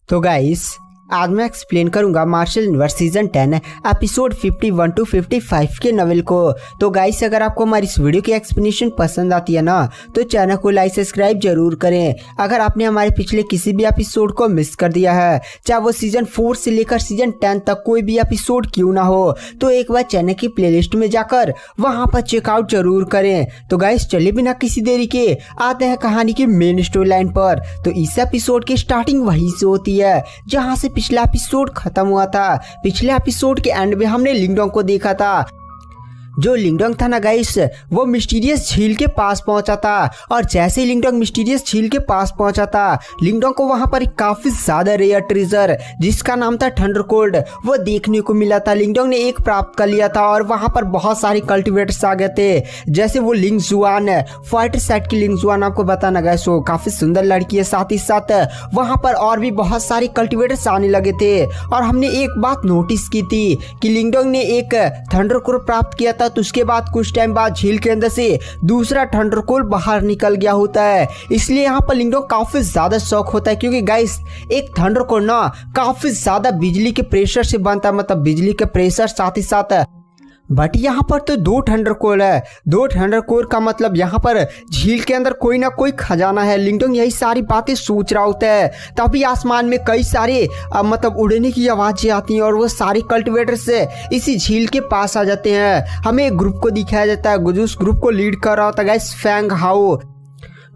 तो गाइस आज मैं एक्सप्लेन करूंगा martial universe season 10 episode 51 to 55 के नॉवेल को। तो गाइस अगर आपको हमारी इस वीडियो की एक्सप्लेनेशन पसंद आती है ना तो चैनल को लाइक सब्सक्राइब जरूर करें। अगर आपने हमारे पिछले किसी भी एपिसोड को मिस कर दिया है, चाहे वो सीजन 4 से लेकर सीजन 10 तक कोई भी एपिसोड क्यों ना हो, तो एक बार चैनल की प्लेलिस्ट में जाकर वहां पर चेकआउट जरूर करें। तो गाइस चलिए बिना किसी देरी के आते हैं कहानी की मेन स्टोरी लाइन पर। तो इस एपिसोड की स्टार्टिंग वहीं से होती है जहां से पिछला एपिसोड खत्म हुआ था। पिछले एपिसोड के एंड में हमने लिंगडोंग को देखा था। जो लिंगडोंग था ना गाइस, वो मिस्टीरियस झील के पास पहुंचा था और जैसे ही लिंगडोंग मिस्टीरियस झील के पास पहुंचा था, लिंगडोंग को वहां पर काफी ज्यादा रेयर ट्रेजर जिसका नाम था थंडरकोल्ड वो देखने को मिला था। लिंगडोंग ने एक प्राप्त कर लिया था और वहां पर बहुत सारे कल्टिवेटर्स आ गए थे, जैसे वो लिंगजुआन फाइटर सेट की लिंगजुआन आपको बताना गाइस वो काफी सुंदर लड़की है। साथ ही साथ वहां पर और भी बहुत सारे कल्टिवेटर्स आने लगे थे और हमने एक बात नोटिस की थी कि लिंगडोंग ने एक थंडरकोल्ड प्राप्त किया था, तो उसके बाद कुछ टाइम बाद झील के अंदर से दूसरा थंडरकोल्ड बाहर निकल गया होता है। इसलिए यहाँ पर लिंगडोंग काफी ज्यादा शौक होता है क्योंकि गाइस एक थंडरकोल्ड ना काफी ज्यादा बिजली के प्रेशर से बनता है, मतलब बिजली के प्रेशर साथ ही साथ। बट यहाँ पर तो दो थंडरकोल्ड है। दो थंडरकोल्ड का मतलब यहाँ पर झील के अंदर कोई ना कोई खजाना है। लिंगडोंग यही सारी बातें सोच रहा होता है, तभी आसमान में कई सारे मतलब उड़ने की आवाजें आती हैं और वो सारे कल्टिवेटर्स इसी झील के पास आ जाते हैं। हमें एक ग्रुप को दिखाया जाता है, उस ग्रुप को लीड कर रहा होता है गाइस फैंग हाओ।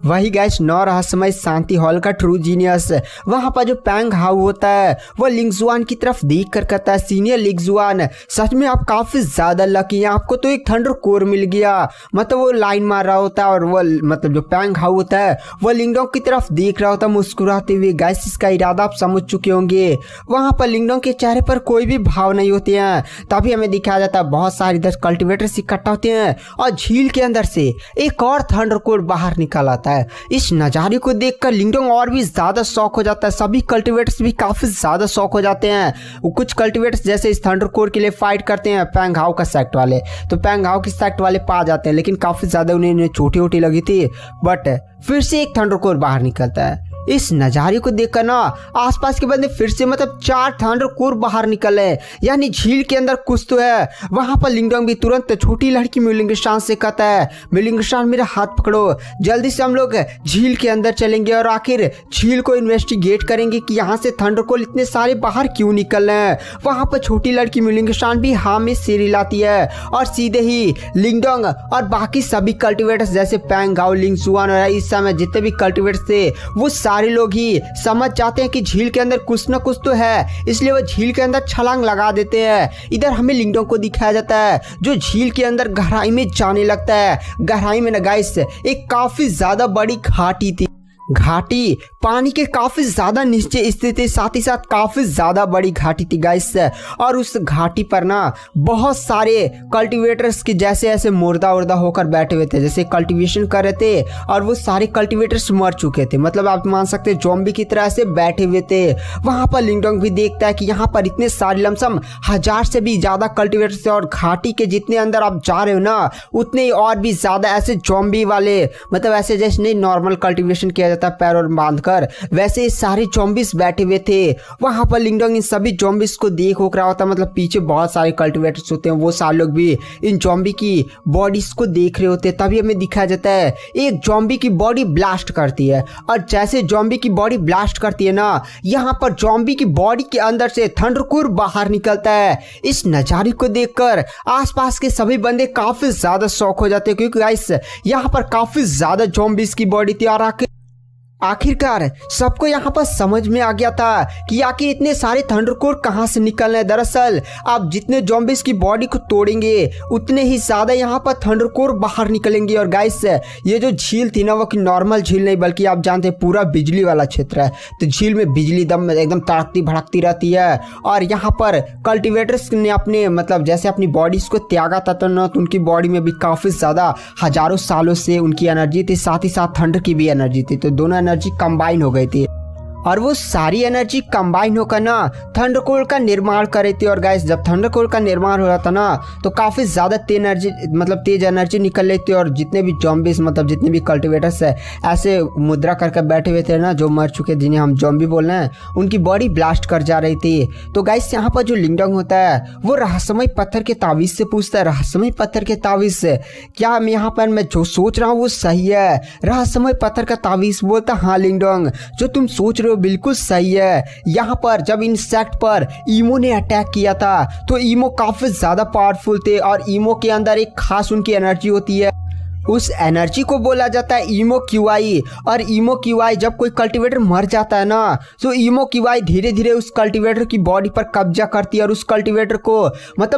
वही गाइस 9 रहस्यमय शांति हॉल का ट्रू जीनियस। वहां पर जो पैंग हाउ होता है वो लिंगजुआन की तरफ देख कर कहता है, सीनियर लिंगजुआन सच में आप काफी ज्यादा लकी हैं, आपको तो एक थंडर कोर मिल गया। मतलब वो लाइन मार रहा होता है और वो मतलब जो पैंग हाउ होता है वो लिंगडोंग की तरफ देख रहा होता है मुस्कुराते हुए। गाइस इसका इरादा आप समझ चुके होंगे। वहां पर लिंगडोंग के चेहरे पर कोई भी भाव नहीं होते हैं। तभी हमें दिखाया जाता है बहुत सारे इधर कल्टिवेटर्स इकट्ठा होते हैं और झील के अंदर से एक और थंडर कोर बाहर निकल आता है। इस नजारे को देखकर लिंगडोंग और भी ज्यादा शौक हो जाता है। सभी कल्टिवेटर्स भी काफी ज्यादा शौक हो जाते हैं। कुछ कल्टिवेटर्स जैसे इस थंडरकोर के लिए फाइट करते हैं पैंग हाउ का सेक्ट वाले, तो पैंग हाउ के सेक्ट वाले पा जाते हैं, लेकिन काफी ज्यादा उन्हें छोटी छोटी लगी थी। बट फिर से एक थंडरकोर बाहर निकलता है। इस नजारे को देखकर ना आसपास के बंदे फिर से मतलब 4 थंडरकोर बाहर निकले, यानी झील के अंदर कुछ तो है। वहां पर लिंगडोंग भी तुरंत छोटी लड़की मिलिंगशान से कहता है, मिलिंगशान मेरा हाथ पकड़ो, जल्दी से हम लोग झील के अंदर चलेंगे और आखिर झील को इन्वेस्टिगेट करेंगे कि यहाँ से थंडरकोर इतने सारे बाहर क्यों निकल रहे हैं। वहां पर छोटी लड़की मिलिंगशान भी हाँ में सिर हिलाती है और सीधे ही लिंगडोंग और बाकी सभी कल्टिवेटर्स जैसे पैंग हाउ, लिंगजुआन और इस समय जितने भी कल्टिवेटर्स थे वो सारे लोग ही समझ जाते हैं कि झील के अंदर कुछ ना कुछ तो है, इसलिए वो झील के अंदर छलांग लगा देते हैं। इधर हमें लिंगडोंग को दिखाया जाता है जो झील के अंदर गहराई में जाने लगता है। गहराई में ना गाइस एक काफी ज्यादा बड़ी घाटी थी। घाटी पानी के काफी ज्यादा नीचे स्थित थी, साथ ही साथ काफी ज्यादा बड़ी घाटी थी गाइस। और उस घाटी पर ना बहुत सारे कल्टीवेटर्स के जैसे ऐसे मुर्दा उर्दा होकर बैठे हुए थे, जैसे कल्टीवेशन कर रहे थे और वो सारे कल्टीवेटर्स मर चुके थे। मतलब आप मान सकते हैं ज़ॉम्बी की तरह से बैठे हुए थे। वहां पर लिंगडोंग भी देखता है कि यहाँ पर इतने सारे लमसम 1000 से भी ज्यादा कल्टीवेटर्स थे और घाटी के जितने अंदर आप जा रहे हो ना उतने ही और भी ज्यादा ऐसे ज़ॉम्बी वाले, मतलब ऐसे जैसे नहीं नॉर्मल कल्टीवेशन किया जाता पैर और बांधकर, वैसे सारे ज़ॉम्बीज बैठे हुए थे। वहां पर लिंगडोंग इन सभी ज़ॉम्बीज को देख रहा होता, मतलब पीछे बहुत सारे कल्टिवेटर्स होते हैं, वो सारे लोग भी इन ज़ॉम्बी की बॉडीज को देख रहे होते हैं। तभी हमें दिखाया जाता है एक ज़ॉम्बी की बॉडी ब्लास्ट करती है और जैसे ज़ॉम्बी की बॉडी ब्लास्ट करती है ना, यहाँ पर ज़ॉम्बी की बॉडी के अंदर से थंडरकोर बाहर निकलता है। इस नजारे को देखकर आसपास के सभी बंदे काफी ज्यादा शौक हो जाते हैं क्योंकि गाइस यहाँ पर काफी ज्यादा ज़ॉम्बीज की बॉडी थी। और आखिरकार सबको यहाँ पर समझ में आ गया था कि आखिर इतने सारे थंडरकोर कहाँ से निकल रहे हैं। दरअसल आप जितने ज़ॉम्बीज की बॉडी को तोड़ेंगे उतने ही ज्यादा यहाँ पर थंडरकोर बाहर निकलेंगे। और गाइस ये जो झील थी ना वो कि नॉर्मल झील नहीं बल्कि आप जानते हैं पूरा बिजली वाला क्षेत्र है, तो झील में बिजली एकदम तड़कती भड़कती रहती है। और यहाँ पर कल्टिवेटर्स ने अपने मतलब जैसे अपनी बॉडीज को त्यागा था तो ना, तो उनकी बॉडी में भी काफी ज्यादा हजारों सालों से उनकी एनर्जी थी, साथ ही साथ थंडर की भी एनर्जी थी, तो दोनों एनर्जी कंबाइन हो गई थी। और वो सारी एनर्जी कंबाइन होकर ना थंडरकोल्ड का निर्माण कर रही थी। और गाइस जब थंडरकोल्ड का निर्माण हो रहा था ना तो काफ़ी ज़्यादा तेज एनर्जी निकल रही थी। और जितने भी जॉम्बीज जितने भी कल्टिवेटर्स है ऐसे मुद्रा करके बैठे हुए थे ना, जो मर चुके जिन्हें हम जॉम्बी बोल रहे हैं, उनकी बॉडी ब्लास्ट कर जा रही थी। तो गाइस यहाँ पर जो लिंगडोंग होता है वो रहस्यमय पत्थर के तावीज से पूछता है, रहस्यमय पत्थर के तावीज से क्या मैं जो सोच रहा हूँ वो सही है? रहस्यमय पत्थर का तावीज बोलता, हाँ लिंगडोंग जो तुम सोच रहे हो बिल्कुल सही है। यहाँ पर जब इंसेक्ट पर ईमो ने अटैक किया था तो ईमो काफी ज्यादा पावरफुल थे और ईमो के अंदर एक खास उनकी एनर्जी होती है, उस एनर्जी को बोला जाता है ईमो क्यूआई। और ईमो क्यूआई जब कोई कल्टीवेटर मर जाता है ना तो ईमो क्यूआई धीरे धीरे उस कल्टीवेटर की बॉडी पर कब्जा करती है और उस कल्टीवेटर को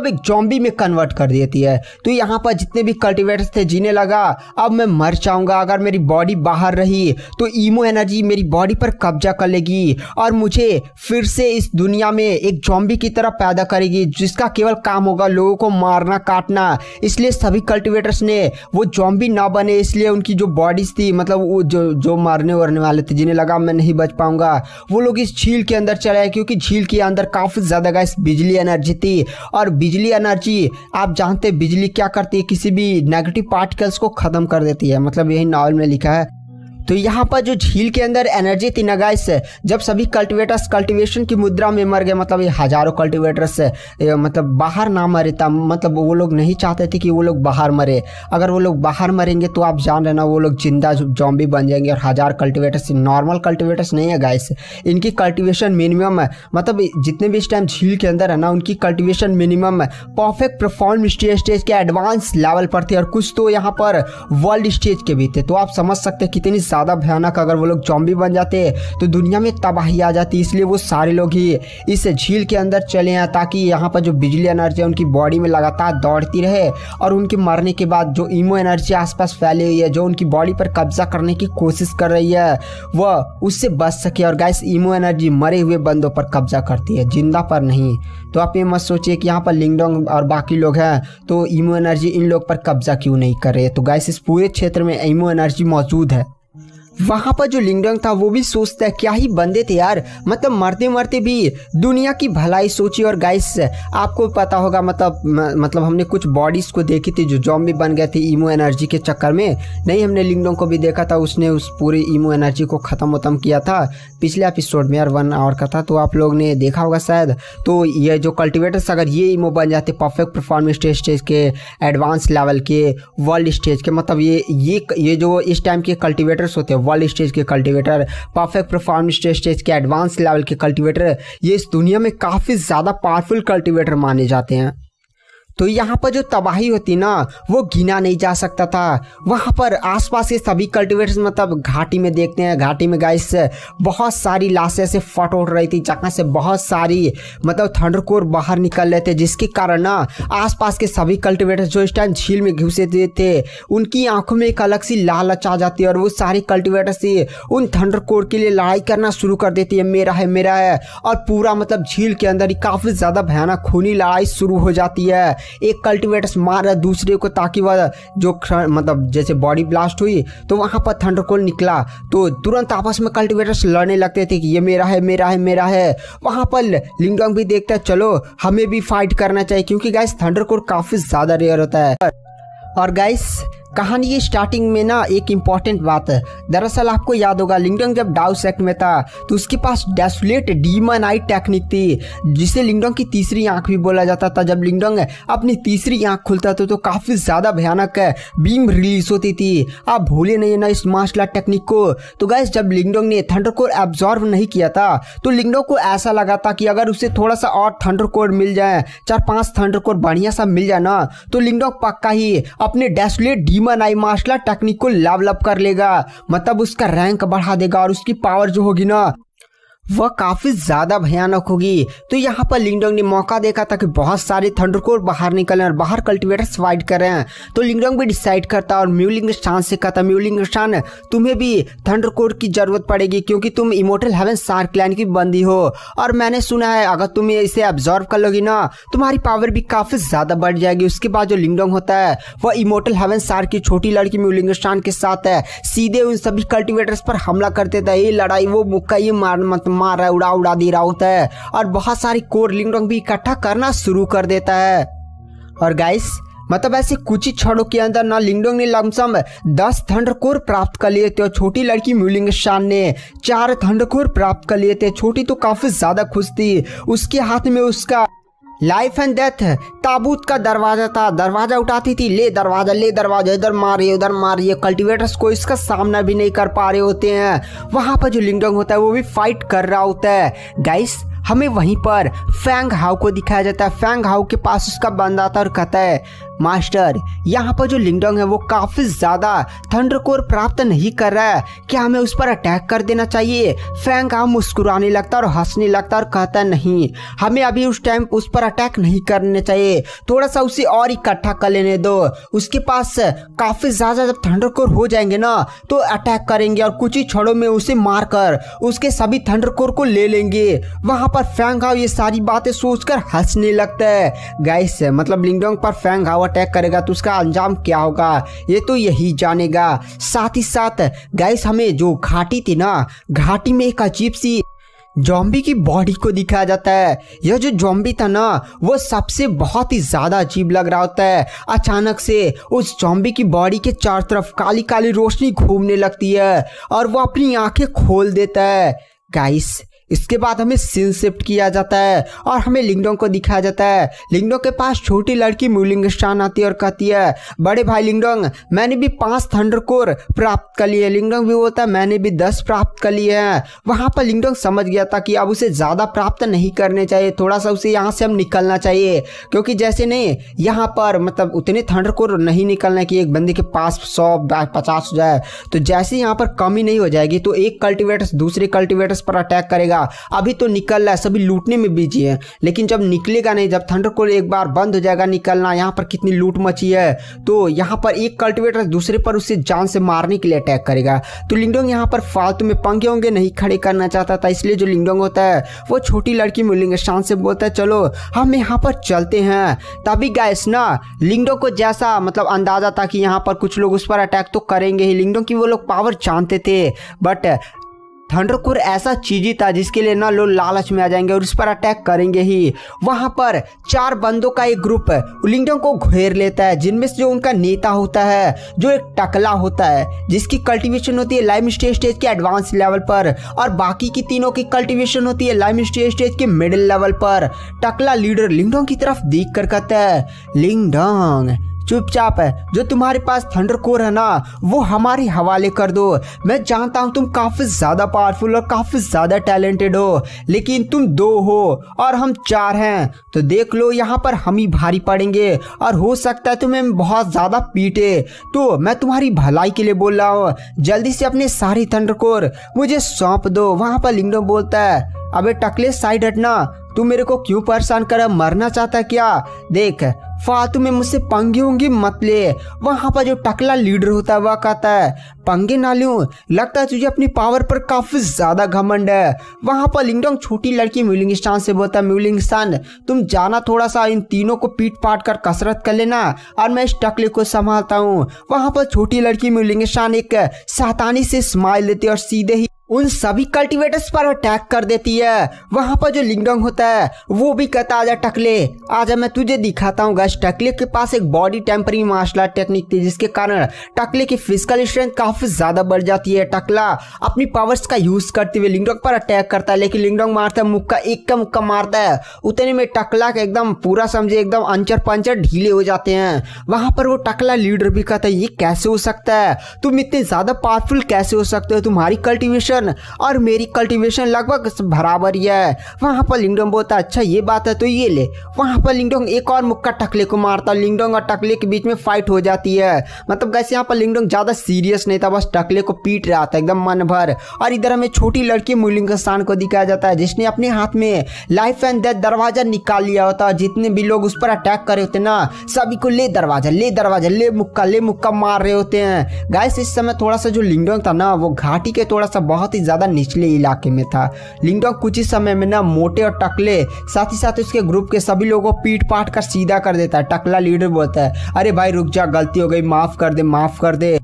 एक जॉम्बी में कन्वर्ट कर देती है। तो यहाँ पर जितने भी कल्टीवेटर्स थे जिन्हें लगा अब मैं मर जाऊंगा, अगर मेरी बॉडी बाहर रही तो ईमो एनर्जी मेरी बॉडी पर कब्जा कर लेगी और मुझे फिर से इस दुनिया में एक जॉम्बी की तरह पैदा करेगी, जिसका केवल काम होगा लोगों को मारना काटना। इसलिए सभी कल्टीवेटर्स ने वो भी ना बने, इसलिए उनकी जो बॉडीज थी वो जो मारने वाले थे, जिन्हें लगा मैं नहीं बच पाऊंगा, वो लोग इस झील के अंदर चले आए, क्योंकि झील के अंदर काफी ज्यादा गाइस बिजली एनर्जी थी। और बिजली एनर्जी आप जानते हैं बिजली क्या करती है, किसी भी नेगेटिव पार्टिकल्स को खत्म कर देती है, यही नॉवल में लिखा है। तो यहाँ पर जो झील के अंदर एनर्जी थी ना गाइस, जब सभी कल्टीवेटर्स कल्टीवेशन की मुद्रा में मर गए, ये हजारों कल्टीवेटर्स बाहर ना मरे था, वो लोग नहीं चाहते थे कि वो लोग बाहर मरे। अगर वो लोग बाहर मरेंगे तो आप जान रहे ना वो लोग जिंदा जॉम्बी बन जाएंगे। और हजार कल्टीवेटर्स नॉर्मल कल्टीवेटर्स नहीं है गाइस, इनकी कल्टीवेशन मिनिमम है, जितने भी इस टाइम झील के अंदर है ना उनकी cultivation minimum perfect perform stage के एडवांस लेवल पर थे और कुछ तो यहाँ पर वर्ल्ड स्टेज के भी थे। तो आप समझ सकते हैं कितनी ज़्यादा भयानक, अगर वो लोग जॉम्बी बन जाते तो दुनिया में तबाही आ जाती। इसलिए वो सारे लोग ही इस झील के अंदर चले हैं ताकि यहाँ पर जो बिजली एनर्जी है उनकी बॉडी में लगातार दौड़ती रहे और उनके मरने के बाद जो ईमो एनर्जी आसपास फैली हुई है, जो उनकी बॉडी पर कब्जा करने की कोशिश कर रही है, वह उससे बच सके। और गाइस ईमो एनर्जी मरे हुए बंदों पर कब्जा करती है, जिंदा पर नहीं। तो आप ये मत सोचिए कि यहाँ पर लिंगडोंग और बाकी लोग हैं तो ईमो एनर्जी इन लोग पर कब्जा क्यों नहीं कर रहे। तो गाइस इस पूरे क्षेत्र में ईमो एनर्जी मौजूद है। वहाँ पर जो लिंगडोंग था वो भी सोचता है क्या ही बंदे थे यार, मरते मरते भी दुनिया की भलाई सोची। और गाइस आपको पता होगा हमने कुछ बॉडीज को देखी थी जो जॉम्बी बन गए थे ईमो एनर्जी के चक्कर में। नहीं, हमने लिंगडोंग को भी देखा था, उसने उस पूरी ईमो एनर्जी को खत्म किया था पिछले एपिसोड में यार, 1 आवर का था, तो आप लोग ने देखा होगा शायद। तो ये जो कल्टिवेटर्स अगर ये ईमो बन जाते परफेक्ट परफॉर्मेंस स्टेज के, एडवांस लेवल के, वर्ल्ड स्टेज के, ये जो इस टाइम के कल्टिवेटर्स होते हैं वर्ल्ड स्टेज के कल्टीवेटर, परफेक्ट परफॉर्मेंस स्टेज के, एडवांस लेवल के कल्टीवेटर, ये इस दुनिया में काफ़ी ज़्यादा पावरफुल कल्टीवेटर माने जाते हैं। तो यहाँ पर जो तबाही होती ना वो गिना नहीं जा सकता था। वहाँ पर आसपास के सभी कल्टीवेटर्स घाटी में देखते हैं, घाटी में गाइस बहुत सारी लाशें से फट उठ रही थी, जहाँ से बहुत सारी थंडरकोर बाहर निकल रहे थे, जिसके कारण ना आसपास के सभी कल्टीवेटर्स जो इस टाइम झील में घुसे थे उनकी आंखों में एक अलग सी लालच आ जाती है और वो सारे कल्टीवेटर्स से उन थंडरकोर के लिए लड़ाई करना शुरू कर देती है, मेरा है। और पूरा झील के अंदर ही काफ़ी ज़्यादा भयानक खूनी लड़ाई शुरू हो जाती है। एक कल्टीवेटर्स मार रहा दूसरे को ताकि वह जो जैसे बॉडी ब्लास्ट हुई तो वहां पर थंडरकोर निकला तो तुरंत आपस में कल्टीवेटर्स लड़ने लगते थे कि ये मेरा है। वहां पर लिंगडोंग भी देखता है चलो हमें भी फाइट करना चाहिए, क्योंकि गाइस थंडरकोर काफी ज्यादा रेयर होता है। और गाइस कहानी की स्टार्टिंग में ना एक इम्पॉर्टेंट बात है, दरअसल आपको याद होगा लिंगडोंग जब डाउ सेक्ट में था तो उसके पास डेसोलेट डीमन आई टेक्निक थी, जिसे लिंगडोंग की तीसरी आंख भी बोला जाता था। जब लिंगडोंग अपनी तीसरी आंख खुलता था तो काफ़ी ज़्यादा भयानक बीम रिलीज होती थी। आप भूले नहीं ना इस मार्शल आर्ट टेक्निक को। तो गाइस जब लिंगडोंग ने थंडरकोर एब्जॉर्व नहीं किया था तो लिंगडोंग को ऐसा लगा था कि अगर उसे थोड़ा सा और थंडरकोर मिल जाए, 4-5 थंडरकोर बढ़िया सा मिल जाए ना, तो लिंगडोंग पक्का ही अपने डेसोलेट आई मार्शल आर्ट टेक्निक को लेवल अप कर लेगा, उसका रैंक बढ़ा देगा और उसकी पावर जो होगी ना वह काफी ज्यादा भयानक होगी। तो यहाँ पर लिंगडोंग ने मौका देखा था कि बहुत सारे थंडरकोर बाहर निकले और बाहर कल्टीवेटर्स फाइट कर रहे हैं। तो लिंगडोंग भी डिसाइड करता और म्यूलिंग शान से कहता, म्यूलिंग शान तुम्हें भी थंडरकोर की जरूरत पड़ेगी क्योंकि तुम इमोर्टल हेवन शार्क क्लैन की बंदी हो और मैंने सुना है अगर तुम इसे अब्सॉर्ब कर लोगी ना तुम्हारी पावर भी काफी ज्यादा बढ़ जाएगी। उसके बाद जो लिंगडोंग होता है वह इमोर्टल हेवन शार्क की छोटी लड़की म्यूलिंग शान के साथ है सीधे उन सभी कल्टीवेटर्स पर हमला करते थे। ये लड़ाई वो मुक्का ये मार रहा है, उड़ा दे रहा होता है और बहुत सारी कोर लिंगडोंग भी इकट्ठा करना शुरू कर देता है। और गाइस मतलब ऐसे कुछ ही क्षणों के अंदर ना लिंगडोंग ने लमसम 10 थंडरकोर प्राप्त कर लिए थे और छोटी लड़की म्यूलिंग शान ने 4 थंडरकोर प्राप्त कर लिए थे। छोटी तो काफी ज्यादा खुश थी, उसके हाथ में उसका लाइफ एंड डेथ ताबूत का दरवाजा था। दरवाजा उठाती थी, ले दरवाजा इधर मारिए उधर मारिए। कल्टीवेटर्स को इसका सामना भी नहीं कर पा रहे होते हैं। वहां पर जो लिंगडोंग होता है वो भी फाइट कर रहा होता है। गाइस हमें वहीं पर फैंग हाउ को दिखाया जाता है। फैंग हाउ के पास उसका बंदा आता और कहता है, मास्टर यहाँ पर जो लिंगडोंग है वो काफी ज्यादा थंडरकोर प्राप्त नहीं कर रहा है, क्या हमें उस पर अटैक कर देना चाहिए? फैंग हाउ मुस्कुराने लगता और हंसने लगता और कहता नहीं, हमें अभी उस टाइम उस पर अटैक नहीं करने चाहिए, थोड़ा सा उसे और इकट्ठा कर लेने दो। उसके पास काफी ज्यादा जब थंडरकोर हो जाएंगे ना तो अटैक करेंगे और कुछ ही क्षणों में उसे मारकर उसके सभी थंडरकोर को ले लेंगे। वहां पर फैंग हाउ ये सारी बातें सोचकर हंसने लगता है। गाइस मतलब लिंगडोंग पर फैंग हाउ अटैक करेगा तो उसका अंजाम क्या होगा ये तो यही जानेगा। साथ ही साथ गाइस हमें जो घाटी थी ना, घाटी में एक अजीब सी जॉम्बी की बॉडी को दिखाया जाता है। यह जो जॉम्बी था ना वो सबसे बहुत ही ज्यादा अजीब लग रहा होता है। अचानक से उस जॉम्बी की बॉडी के चारों तरफ काली काली रोशनी घूमने लगती है और वो अपनी आंखें खोल देता है। गाइस इसके बाद हमें सीन शिफ्ट किया जाता है और हमें लिंगडोंग को दिखाया जाता है। लिंगडोंग के पास छोटी लड़की म्यूलिंग शान आती है और कहती है, बड़े भाई लिंगडोंग मैंने भी 5 थंडरकोर प्राप्त कर लिए। लिंगडोंग भी बोलता है मैंने भी 10 प्राप्त कर लिए हैं। वहां पर लिंगडोंग समझ गया था कि अब उसे ज्यादा प्राप्त नहीं करने चाहिए, थोड़ा सा उसे यहाँ से हम निकलना चाहिए क्योंकि जैसे नहीं यहाँ पर मतलब उतने थंडरकोर नहीं निकलना कि एक बंदे के पास 100-50 हो जाए। तो जैसे यहाँ पर कमी नहीं हो जाएगी तो एक कल्टीवेटर्स दूसरे कल्टीवेटर्स पर अटैक करेगा। अभी तो निकल रहा है, सभी लूटने में बिजी है, लेकिन जब निकलेगा नहीं, जब थंडरकोर एक बार बंद हो जाएगा निकलना, यहाँ पर कितनी लूट मची है तो यहाँ पर एक कल्टीवेटर दूसरे पर उसे जान से मारने के लिए अटैक करेगा। तो लिंगडोंग यहाँ पर फालतू में पंगे होंगे नहीं खड़े करना चाहता था, इसलिए जो लिंगडोंग होता है वो छोटी लड़की म्यूलिंग शान से बोलता है चलो हम यहाँ पर चलते हैं। तभी गाइस ना लिंगडोंग को जैसा मतलब अंदाजा था कि यहाँ पर कुछ लोग उस पर अटैक तो करेंगे ही, लिंगडोंग की वो लोग पावर जानते थे, बट थंडरकोर ऐसा चीज ही था जिसके लिए ना लोग लालच में आ जाएंगे और उस पर अटैक करेंगे ही। वहां पर 4 बंदों का एक ग्रुप लिंगडोंग को घेर लेता है, जिनमें से जो उनका नेता होता है जो एक टकला होता है जिसकी कल्टीवेशन होती है लाइम स्टेज के एडवांस लेवल पर और बाकी की तीनों की कल्टीवेशन होती है लाइम स्टेज के मिडिल लेवल पर। टकला लीडर लिंगडोंग की तरफ देख कर कहता है, लिंगडोंग चुपचाप है, जो तुम्हारे पास थंडरकोर है ना वो हमारे हवाले कर दो। मैं जानता हूँ तुम काफी ज्यादा पावरफुल और काफी ज्यादा टैलेंटेड हो, लेकिन तुम 2 हो और हम 4 हैं, तो देख लो यहाँ पर हम ही भारी पड़ेंगे और हो सकता है तुम्हें बहुत ज्यादा पीटे। तो मैं तुम्हारी भलाई के लिए बोल रहा हूँ, जल्दी से अपने सारे थंडरकोर मुझे सौंप दो। वहां पर लिंगडोंग बोलता है, अबे टकले साइड हटना, तू मेरे को क्यों परेशान कर, मरना चाहता है क्या? देख फालतू में मुझसे पंगे होंगे मत ले। वहां पर जो टकला लीडर होता है वह कहता है, पंगे ना लूं, लगता है तुझे अपनी पावर पर काफी ज्यादा घमंड है। वहां पर लिंगडोंग छोटी लड़की म्यूलिंग शान से बोलता है, म्यूलिंग शान तुम जाना थोड़ा सा इन तीनों को पीट पाट कर कसरत कर लेना और मैं इस टकले को संभालता हूँ। वहां पर छोटी लड़की म्यूलिंग शान एक शैतानी से स्माइल देती है और सीधे ही उन सभी कल्टीवेटर्स पर अटैक कर देती है। वहां पर जो लिंगडोंग होता है वो भी कहता, आजा टकले आजा, मैं तुझे दिखाता हूँ। गाइस टकले के पास एक body tempering martial art technique थी जिसके कारण टकले की फिजिकल स्ट्रेंथ काफी ज्यादा बढ़ जाती है। टकला अपनी पावर्स का यूज करते हुए लिंगडोंग पर अटैक करता है, लेकिन लिंगडोंग मारता है मुक्का, एक का मुक्का मारता है, उतने में टकला का एकदम पूरा समझे एकदम अंचर पंचर ढीले हो जाते हैं। वहां पर वो टकला लीडर भी कहता है, ये कैसे हो सकता है, तुम इतने ज्यादा पावरफुल कैसे हो सकते हो, तुम्हारी कल्टीवेशन कल्टीवेशन और मेरी कल्टीवेशन लगभग बराबर ही है। वहाँ पर लिंगडोंग बोलता अच्छा ये बात है तो ये ले। वहाँ पर लिंगडोंग एक और मुक्का टकले को मारता, लिंगडोंग और टकले के बीच में फाइट हो जाती है। मतलब गाइस यहाँ पर लिंगडोंग ज़्यादा सीरियस नहीं था, बस टकले को पीट रहा था एकदम मन भर। और इधर हमें छोटी लड़की म्यूलिंगसान को दिखाया जाता है जिसने अपने हाथ में लाइफ एंड डेथ दरवाजा निकाल लिया होता है। जितने भी लोग उस पर अटैक कर रहे होते ना सभी को ले दरवाजा ले मुक्का मार रहे होते हैं। गाइस इस समय थोड़ा सा जो लिंगडोंग था ना वो घाटी के थोड़ा सा बहुत ही ज्यादा निचले इलाके में था। लिंगडोंग कुछ ही समय में ना मोटे और टकले साथ ही साथ उसके ग्रुप के सभी लोगों को पीट पाट कर सीधा कर देता है। टकला लीडर बोलता है अरे भाई रुक जा, गलती हो गई, माफ कर दे।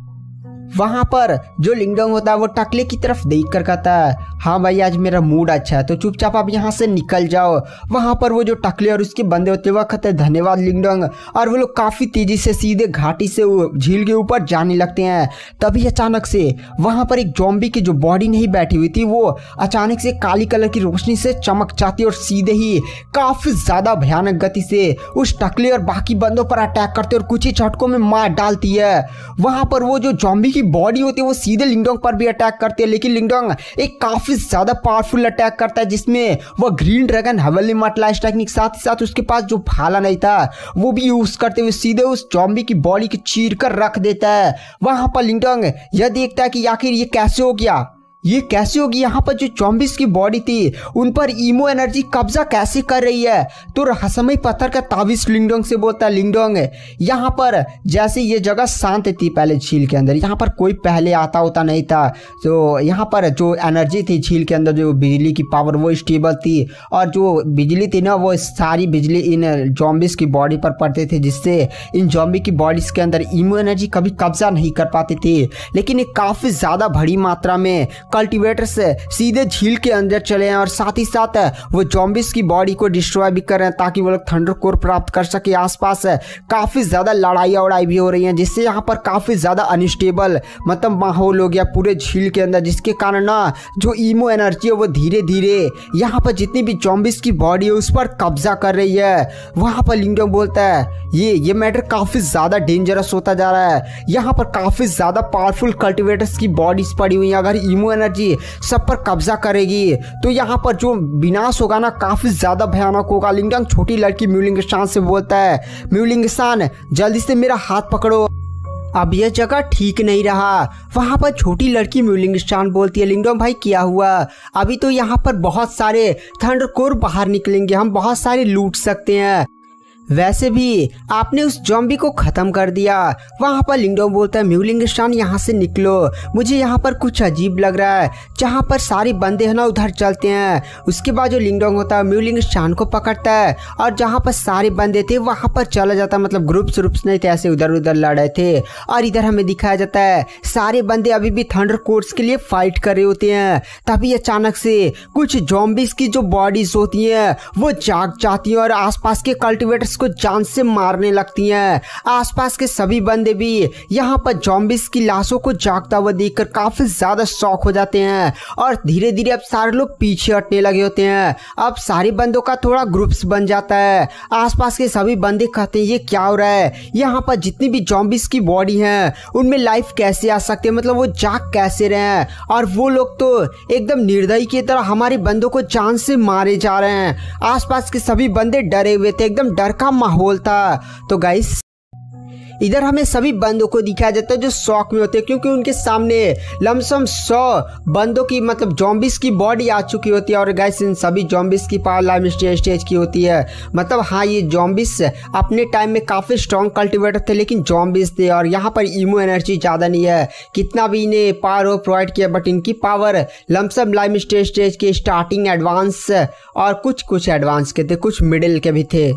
वहाँ पर जो लिंगडोंग होता है वो टकले की तरफ देख कर कहता है हाँ भाई आज मेरा मूड अच्छा है तो चुपचाप आप यहाँ से निकल जाओ। वहाँ पर वो जो टकले और उसके बंदे होते हैं वह कहते हैं धन्यवाद लिंगडोंग, और वो लोग काफ़ी तेज़ी से सीधे घाटी से झील के ऊपर जाने लगते हैं। तभी अचानक से वहाँ पर एक ज़ॉम्बी की जो बॉडी नहीं बैठी हुई थी वो अचानक से काली कलर की रोशनी से चमक जाती है और सीधे ही काफ़ी ज़्यादा भयानक गति से उस टकले और बाकी बंदों पर अटैक करते और कुछ ही झटकों में मार डालती है। वहाँ पर वो जो ज़ॉम्बी बॉडी होती है वो सीधे लिंगडोंग पर भी अटैक करती है, लेकिन लिंगडोंग एक काफी ज्यादा पावरफुल अटैक करता है जिसमें वह ग्रीन ड्रैगन हवेली मटलाइज टेक्निक साथ ही साथ उसके पास जो भाला नहीं था वो भी यूज करते हुए सीधे उस ज़ॉम्बी की बॉडी को चीर कर रख देता है। वहां पर लिंगडोंग यह देखता है कि आखिर ये कैसे हो गया, यहाँ पर जो ज़ॉम्बीज़ की बॉडी थी उन पर ईमो एनर्जी कब्जा कैसे कर रही है। तो रहस्यमय पत्थर का ताबीज लिंगडोंग से बोलता है लिंगडोंग यहाँ पर जैसे ये जगह शांत थी पहले झील के अंदर, यहाँ पर कोई पहले आता होता नहीं था, तो यहाँ पर जो एनर्जी थी झील के अंदर जो बिजली की पावर वो स्टेबल थी और जो बिजली थी ना वो सारी बिजली इन ज़ॉम्बीज़ की बॉडी पर पड़ते थे जिससे इन ज़ॉम्बी की बॉडीज़ के अंदर ईमो एनर्जी कभी कब्जा नहीं कर पाती थी। लेकिन ये काफ़ी ज़्यादा बड़ी मात्रा में कल्टीवेटर्स सीधे झील के अंदर चले हैं और साथ ही साथ वो ज़ॉम्बीज़ की बॉडी को डिस्ट्रॉय भी कर रहे हैं ताकि वो लोग थंडर कोर प्राप्त कर सके। आसपास काफ़ी ज़्यादा लड़ाई भी हो रही हैं जिससे यहाँ पर काफ़ी ज़्यादा अनस्टेबल मतलब माहौल हो गया पूरे झील के अंदर, जिसके कारण ना जो ईमो एनर्जी है वो धीरे धीरे यहाँ पर जितनी भी ज़ॉम्बीज़ की बॉडी है उस पर कब्जा कर रही है। वहाँ पर लिंगडोंग बोलता है ये मैटर काफ़ी ज़्यादा डेंजरस होता जा रहा है, यहाँ पर काफ़ी ज़्यादा पावरफुल कल्टीवेटर्स की बॉडीज पड़ी हुई हैं, अगर ईमो एनर्जी सब पर कब्जा करेगी तो यहाँ पर जो विनाश होगा ना काफ़ी ज़्यादा भयानक होगा। लिंगडोंग छोटी लड़की म्यूलिंगसान से बोलता है म्यूलिंगसान जल्दी से मेरा हाथ पकड़ो, अब यह जगह ठीक नहीं रहा। वहाँ पर छोटी लड़की म्यूलिंगसान बोलती है लिंगडोंग भाई क्या हुआ, अभी तो यहाँ पर बहुत सारे थंडर कोर बाहर निकलेंगे, हम बहुत सारे लूट सकते हैं, वैसे भी आपने उस ज़ॉम्बी को ख़त्म कर दिया। वहाँ पर लिंगडोंग बोलता है म्यूलिंगसान यहाँ से निकलो, मुझे यहाँ पर कुछ अजीब लग रहा है, जहाँ पर सारे बंदे हैं ना उधर चलते हैं। उसके बाद जो लिंगडोंग होता है म्यूलिंगसान को पकड़ता है और जहाँ पर सारे बंदे थे वहाँ पर चला जाता है, मतलब ग्रुप्स नहीं थे, ऐसे उधर उधर लड़ रहे थे। और इधर हमें दिखाया जाता है सारे बंदे अभी भी थंडर कोर्स के लिए फाइट कर रहे होते हैं। तभी अचानक से कुछ ज़ॉम्बीज़ की जो बॉडीज होती हैं वो जाग जाती हैं और आसपास के कल्टीवेटर्स को जान से मारने लगती हैं। आसपास के सभी बंदे भी यहाँ पर ज़ॉम्बीज़ की लाशों को जागता हुआ देखकर काफी ज्यादा शॉक हो जाते हैं और धीरे धीरे अब सारे लोग पीछे हटने लगे होते हैं। अब सारे बंदों का थोड़ा ग्रुप्स बन जाता है। आसपास के सभी बंदे कहते हैं ये क्या हो रहा है, यहाँ पर जितनी भी ज़ॉम्बीज़ की बॉडी हैं उनमें लाइफ कैसे आ सकती है, मतलब वो जाग कैसे रहे हैं, और वो लोग तो एकदम निर्दयी की तरह हमारे बंदों को जान से मारे जा रहे हैं। आसपास के सभी बंदे डरे हुए थे, एकदम डर का माहौल था। तो गाइस इधर हमें सभी बंदों को दिखाया जाता है जो शॉक में होते हैं क्योंकि उनके सामने लमसम 100 बंदों की मतलब ज़ॉम्बीज़ की बॉडी आ चुकी होती है। और गाइस इन सभी ज़ॉम्बीज़ की पावर लाइम स्टेज की होती है, मतलब हाँ ये ज़ॉम्बीज़ अपने टाइम में काफ़ी स्ट्रॉन्ग कल्टीवेटर थे लेकिन ज़ॉम्बीज़ थे और यहाँ पर ईमो एनर्जी ज़्यादा नहीं है, कितना भी इन्हें पावर प्रोवाइड किया बट इनकी पावर लमसम लाइम स्टेज के स्टार्टिंग एडवांस और कुछ एडवांस के थे, कुछ मिडिल के भी थे।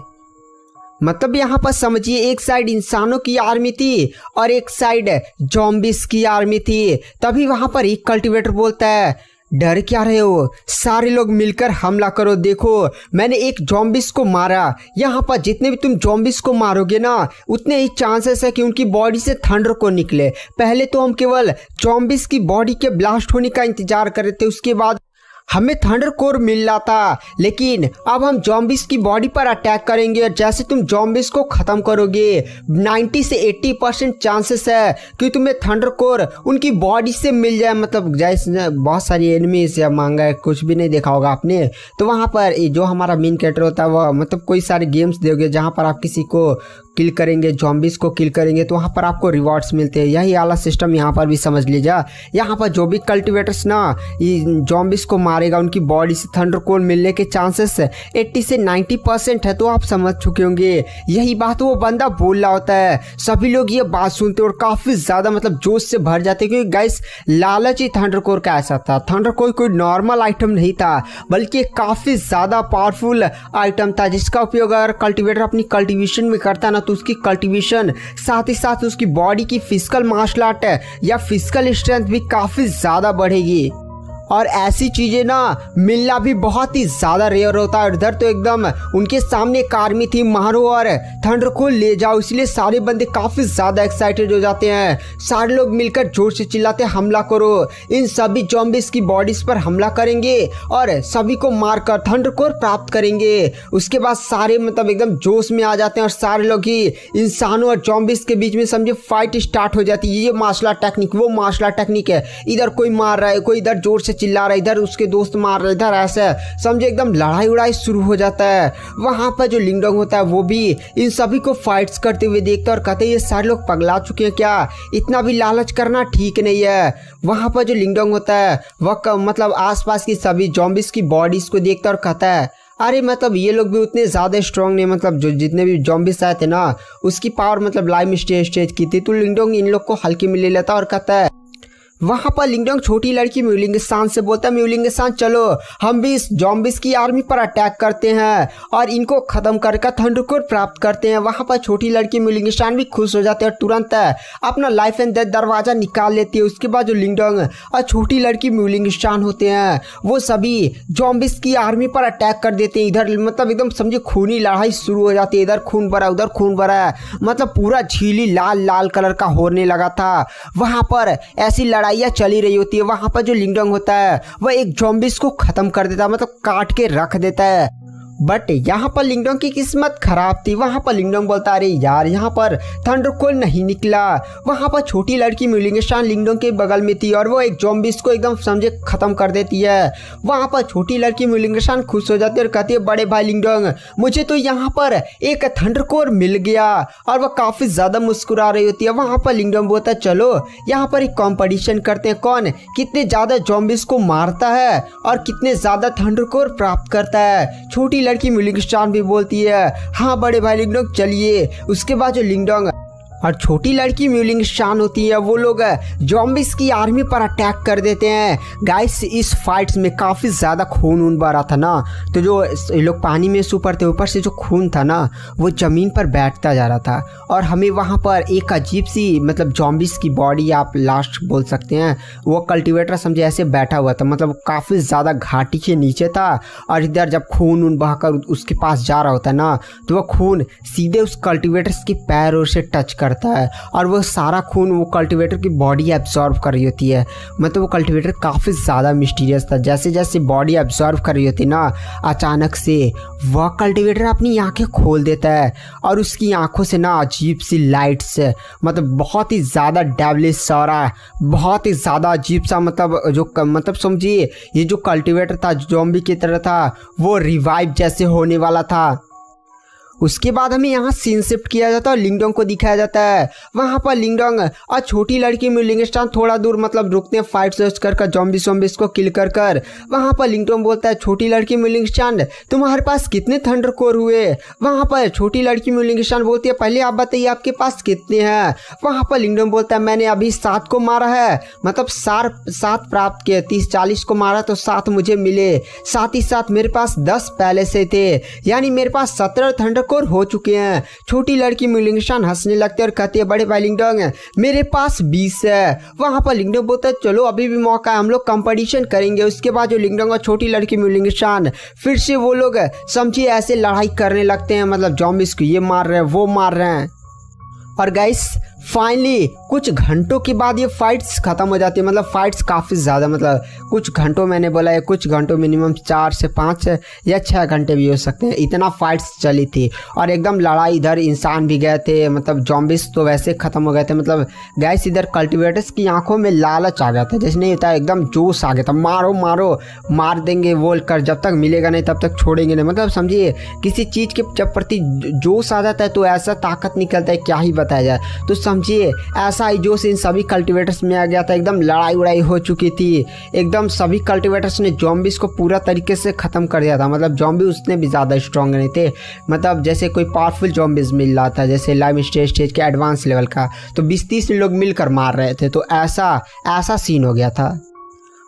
मतलब यहाँ पर समझिए एक साइड इंसानों की आर्मी थी और एक साइड ज़ॉम्बीज़ की आर्मी थी। तभी वहाँ पर एक कल्टीवेटर बोलता है डर क्या रहे हो, सारे लोग मिलकर हमला करो, देखो मैंने एक ज़ॉम्बीज़ को मारा, यहाँ पर जितने भी तुम ज़ॉम्बीज़ को मारोगे ना उतने ही चांसेस है कि उनकी बॉडी से थंडर को निकले। पहले तो हम केवल ज़ॉम्बीज़ की बॉडी के ब्लास्ट होने का इंतजार कर रहे थे, उसके बाद हमें थंडर कोर मिल रहा था, लेकिन अब हम जॉम्बिस की बॉडी पर अटैक करेंगे और जैसे तुम जॉम्बिस को खत्म करोगे 90 से 80% चांसेस है कि तुम्हें थंडर कोर उनकी बॉडी से मिल जाए। मतलब जैसे बहुत सारी एनिमीज या मांगा कुछ भी नहीं देखा होगा आपने, तो वहाँ पर जो हमारा मेन कैरेक्टर होता है वह मतलब कोई सारे गेम्स दोगे जहाँ पर आप किसी को किल करेंगे, जॉम्बिस को किल करेंगे तो वहाँ पर आपको रिवॉर्ड्स मिलते हैं। यही वाला सिस्टम यहाँ पर भी समझ लीजिए। यहाँ पर जो भी कल्टिवेटर्स ना जॉम्बिस को मारेगा उनकी बॉडी से थंडर कोर मिलने के चांसेस 80 से 90% है। तो आप समझ चुके होंगे यही बात वो बंदा बोल रहा होता है। सभी लोग ये बात सुनते और काफ़ी ज़्यादा मतलब जोश से भर जाते, क्योंकि गाइस लालच ही थंडर कोर का ऐसा था। थंडर कोर कोई नॉर्मल आइटम नहीं था, बल्कि काफ़ी ज़्यादा पावरफुल आइटम था जिसका उपयोग अगर कल्टिवेटर अपनी कल्टिवेशन में करता ना तो उसकी कल्टीवेशन साथ ही साथ उसकी बॉडी की फिजिकल मार्शल आर्ट या फिजिकल स्ट्रेंथ भी काफी ज्यादा बढ़ेगी। और ऐसी चीजें ना मिलना भी बहुत ही ज्यादा रेयर होता है। इधर तो एकदम उनके सामने एक आर्मी थी, मारो और थंडर को ले जाओ, इसलिए सारे बंदे काफी ज्यादा एक्साइटेड हो जाते हैं। सारे लोग मिलकर जोर से चिल्लाते हमला करो, इन सभी जॉम्बिस की बॉडीज पर हमला करेंगे और सभी को मारकर थंडर कोर प्राप्त करेंगे। उसके बाद सारे मतलब एकदम जोश में आ जाते हैं और सारे लोग ही इंसानों और जॉम्बिस के बीच में समझे फाइट स्टार्ट हो जाती है। ये मार्शल आर्ट टेक्निक, वो मार्शल आर्ट टेक्निक है। इधर कोई मार रहा है, कोई इधर जोर से चिल्ला रहा है, इधर उसके दोस्त मार रहे, इधर ऐसे समझे एकदम लड़ाई उड़ाई शुरू हो जाता है। वहां पर जो लिंगडोंग होता है वो भी इन सभी को फाइट्स करते हुए देखता है और कहते हैं ये सारे लोग पगला चुके हैं क्या, इतना भी लालच करना ठीक नहीं है। वहां पर जो लिंगडोंग होता है वह मतलब आसपास की सभी जॉम्बिस की बॉडीज को देखता और कहता है अरे मतलब ये लोग भी उतने ज़्यादा स्ट्रॉन्ग नहीं, मतलब जो जितने भी जॉम्बिस आए थे ना उसकी पावर मतलब लाइम स्टेज की थी। तो लिंगडोंग इन लोग को हल्के में ले लेता और कहता है वहां पर लिंगडोंग छोटी लड़की म्यूलिंग शान से बोलता है म्यूलिंग शान चलो हम भी इस जॉम्बिस की आर्मी पर अटैक करते हैं और इनको खत्म करके थंडर कोर प्राप्त करते हैं। वहां पर छोटी लड़की म्यूलिंग शान भी खुश हो जाते हैं और तुरंत अपना लाइफ एंड डेथ दरवाजा निकाल लेती है। उसके बाद जो लिंगडोंग और छोटी लड़की म्यूलिंग शान होते हैं वो सभी जॉम्बिस की आर्मी पर अटैक कर देते हैं। इधर मतलब एकदम समझे खूनी लड़ाई शुरू हो जाती है, इधर खून भरा उधर खून भरा, मतलब पूरा झीली लाल लाल कलर का होने लगा था। वहां पर ऐसी लड़ाइयाँ चली रही होती है। वहां पर जो लिंगडोंग होता है वह एक जॉम्बिस को खत्म कर देता है, मतलब काट के रख देता है। बट यहाँ पर लिंगडोंग की किस्मत खराब थी। वहाँ पर लिंगडोंग बोलता अरे यार यहाँ पर थंडर कोर नहीं निकला। वहाँ पर छोटी लड़की म्यूलिंग शान लिंगडोंग के बगल में थी और वो एक जॉम्बिस को एकदम समझे खत्म कर देती है। वहाँ पर छोटी लड़की म्यूलिंग शान खुश हो जाती है और कहती है बड़े भाई लिंगडोंग मुझे तो यहाँ पर एक थंडर कोर मिल गया, और वह काफ़ी ज़्यादा मुस्कुरा रही होती है। वहाँ पर लिंगडोंग बोलता है चलो यहाँ पर एक कॉम्पिटिशन करते हैं, कौन कितने ज़्यादा जॉम्बिस को मारता है और कितने ज़्यादा थंडर कोर प्राप्त करता है। छोटी लड़की म्यूलिंग शान भी बोलती है हाँ बड़े भाई लिंगडोंग चलिए। उसके बाद जो लिंगडोंग और छोटी लड़की म्यूलिंग शान होती है वो लोग जॉम्बिस की आर्मी पर अटैक कर देते हैं। गाइस इस फाइट्स में काफ़ी ज़्यादा खून ऊन बह रहा था ना, तो जो ये लोग पानी में सो पड़ते ऊपर से जो खून था ना वो ज़मीन पर बैठता जा रहा था और हमें वहाँ पर एक अजीब सी मतलब जॉम्बिस की बॉडी आप लास्ट बोल सकते हैं, वो कल्टिवेटर समझे ऐसे बैठा हुआ था, मतलब काफ़ी ज़्यादा घाटी के नीचे था। और इधर जब खून ऊन बहकर उसके पास जा रहा होता है ना तो वह खून सीधे उस कल्टिवेटर्स के पैरों से टच करता है और वो सारा खून वो कल्टिवेटर की बॉडी एब्जॉर्ब कर रही होती है। मतलब वो कल्टिवेटर काफ़ी ज़्यादा मिस्टीरियस था। जैसे जैसे बॉडी एब्जॉर्ब कर रही होती ना अचानक से वह कल्टिवेटर अपनी आंखें खोल देता है और उसकी आंखों से ना अजीब सी लाइट्स मतलब बहुत ही ज़्यादा डेविलिश और बहुत ही ज़्यादा अजीब सा मतलब समझिए ये जो कल्टिवेटर था ज़ॉम्बी की तरह था वो रिवाइव जैसे होने वाला था। उसके बाद हमें यहाँ सीन शिफ्ट किया जाता है और लिंगडोंग को दिखाया जाता है। वहाँ पर लिंगडोंग और छोटी लड़की म्यूलिंग शान थोड़ा दूर मतलब रुकते हैं फाइट सर्च कर जॉम्बिस को किल कर। वहाँ पर लिंगडोंग बोलता है छोटी लड़की म्यूलिंग शान तुम्हारे पास कितने थंडर कोर हुए। वहाँ पर छोटी लड़की म्यूलिंग शान बोलती है पहले आप बताइए आपके पास कितने हैं। वहाँ पर लिंगडोंग बोलता है मैंने अभी 7 को मारा है, मतलब 7 प्राप्त किए, 30-40 को मारा तो 7 मुझे मिले, साथ ही साथ मेरे पास 10 पहले से थे, यानी मेरे पास 17 थंडर कोर हो चुके हैं। छोटी लड़की म्यूलिंग शान हंसने लगती है और कहती है बड़े भाई लिंगडोंग मेरे पास 20 है। वहां पर लिंगडोंग बोलता है चलो अभी भी मौका है, हम लोग कंपटीशन करेंगे। उसके बाद जो लिंगडोंग और छोटी लड़की म्यूलिंग शान फिर से वो लोग समझिए ऐसे लड़ाई करने लगते हैं, मतलब जॉम्बिस को ये मार रहे हैं वो मार रहे हैं। और गाइस फाइनली कुछ घंटों के बाद ये फाइट्स खत्म हो जाती है। मतलब फाइट्स काफ़ी ज़्यादा, मतलब कुछ घंटों, मैंने बोला है कुछ घंटों, मिनिमम 4 से 5 या 6 घंटे भी हो सकते हैं, इतना फाइट्स चली थी। और एकदम लड़ाई, इधर इंसान भी गए थे, मतलब जॉम्बिस तो वैसे ख़त्म हो गए थे। मतलब गैस इधर कल्टिवेटर्स की आंखों में लालच आ गया था, जैसे नहीं होता एकदम जोश आ गया था, मारो मारो मार देंगे बोल कर, जब तक मिलेगा नहीं तब तक छोड़ेंगे नहीं। मतलब समझिए किसी चीज़ के जब प्रति जोश आ जाता है तो ऐसा ताकत निकलता है, क्या ही बताया जाए। तो समझिए ऐसा ही जोश इन सभी कल्टिवेटर्स में आ गया था। एकदम लड़ाई उड़ाई हो चुकी थी, एकदम सभी कल्टिवेटर्स ने जॉम्बिस को पूरा तरीके से ख़त्म कर दिया था। मतलब जॉम्बी उसने भी ज़्यादा स्ट्रॉन्ग नहीं थे, मतलब जैसे कोई पावरफुल जॉम्बिस मिल रहा था, जैसे लाइव स्टेज के एडवांस लेवल का, तो 20-30 लोग मिलकर मार रहे थे। तो ऐसा सीन हो गया था।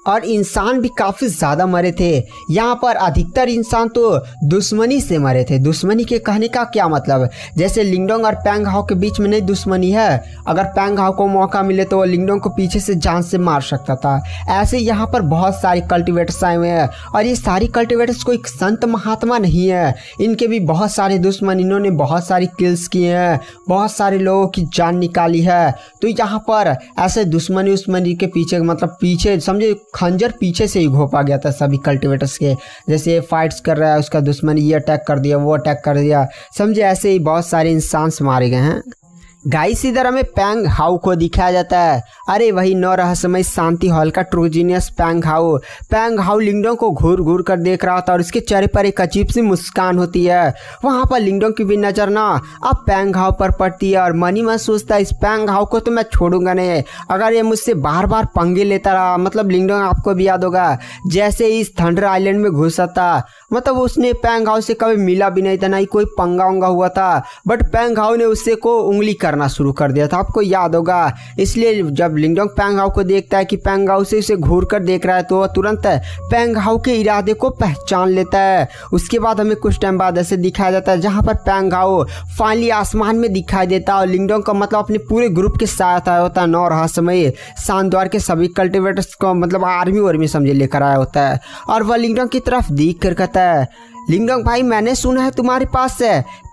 और इंसान भी काफ़ी ज़्यादा मरे थे। यहाँ पर अधिकतर इंसान तो दुश्मनी से मरे थे। दुश्मनी के कहने का क्या मतलब, जैसे लिंगडोंग और पैंग हाओ के बीच में नहीं दुश्मनी है, अगर पैंग हाओ को मौका मिले तो लिंगडोंग को पीछे से जान से मार सकता था। ऐसे यहाँ पर बहुत सारे कल्टिवेटर्स आए हुए हैं, और ये सारी कल्टिवेटर्स कोई संत महात्मा नहीं है, इनके भी बहुत सारे दुश्मन, इन्होंने बहुत सारी किल्स किए हैं, बहुत सारे लोगों की जान निकाली है। तो यहाँ पर ऐसे दुश्मनी के पीछे, मतलब पीछे समझे खंजर पीछे से ही घोंपा गया था सभी कल्टिवेटर्स के। जैसे ये फाइट्स कर रहा है, उसका दुश्मन ये अटैक कर दिया, वो अटैक कर दिया, समझे ऐसे ही बहुत सारे इंसान मारे गए हैं। गाइस इधर हमें पैंग हाओ को दिखाया जाता है। अरे वही 9 रहस्यमय शांति हॉल का ट्रू जीनियस पैंग हाओ। पैंग हाओ लिंगडोंग को घूर घूर कर देख रहा था, और उसके चेहरे पर एक अजीब सी मुस्कान होती है। वहाँ पर लिंगडोंग की भी नज़र ना अब पैंग हाओ पर पड़ती है, और मनी मन सोचता है इस पैंग हाओ को तो मैं छोड़ूंगा नहीं, अगर ये मुझसे बार बार पंगे लेता रहा। मतलब लिंगडोंग आपको भी याद होगा, जैसे इस थंडर आइलैंड में घुसा था, मतलब उसने पैंग हाओ से कभी मिला भी नहीं था, ना ही कोई पंगा उंगा हुआ था, बट पैंग हाओ ने उससे को उंगली करना शुरू कर दिया था, आपको याद होगा। इसलिए जब लिंगडोंग पैंग हाओ को देखता है कि पैंग हाओ से उसे घूर कर देख रहा है, तो वह तुरंत पैंग हाओ के इरादे को पहचान लेता है। उसके बाद हमें कुछ टाइम बाद ऐसे दिखाया जाता है जहाँ पर पैंग हाओ फाइनली आसमान में दिखाई देता है, और लिंगडोंग का मतलब अपने पूरे ग्रुप के साथ आया होता है। 9 रहस्यमय शानद्वार के सभी कल्टिवेटर्स को, मतलब आर्मी समझे लेकर आया होता है, और वह लिंगडोंग की तरफ देख कर कहता है, लिंगडोंग भाई मैंने सुना है तुम्हारे पास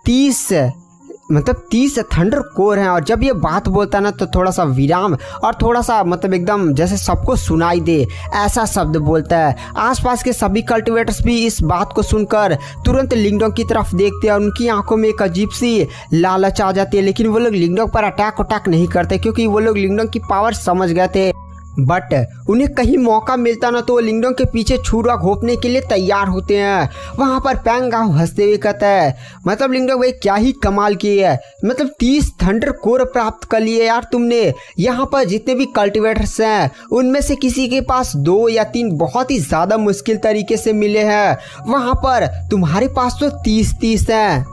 30 थंडर कोर हैं। और जब ये बात बोलता ना तो थोड़ा सा विराम और थोड़ा सा मतलब एकदम जैसे सबको सुनाई दे ऐसा शब्द बोलता है। आसपास के सभी कल्टिवेटर्स भी इस बात को सुनकर तुरंत लिंगडोंग की तरफ देखते हैं, और उनकी आंखों में एक अजीब सी लालच आ जाती है। लेकिन वो लोग लिंगडोंग पर अटैक नहीं करते, क्योंकि वो लोग लिंगडोंग की पावर समझ गए थे। बट उन्हें कहीं मौका मिलता ना तो वो लिंगडोंग के पीछे छुरा घोंपने के लिए तैयार होते हैं। वहाँ पर पैंग हाओ हंसते हुए कहता है, मतलब लिंगडोंग भाई क्या ही कमाल की है, मतलब 30 थंडर कोर प्राप्त कर लिए यार तुमने। यहाँ पर जितने भी कल्टिवेटर्स हैं उनमें से किसी के पास 2 या 3 बहुत ही ज़्यादा मुश्किल तरीके से मिले हैं, वहाँ पर तुम्हारे पास तो 30 हैं।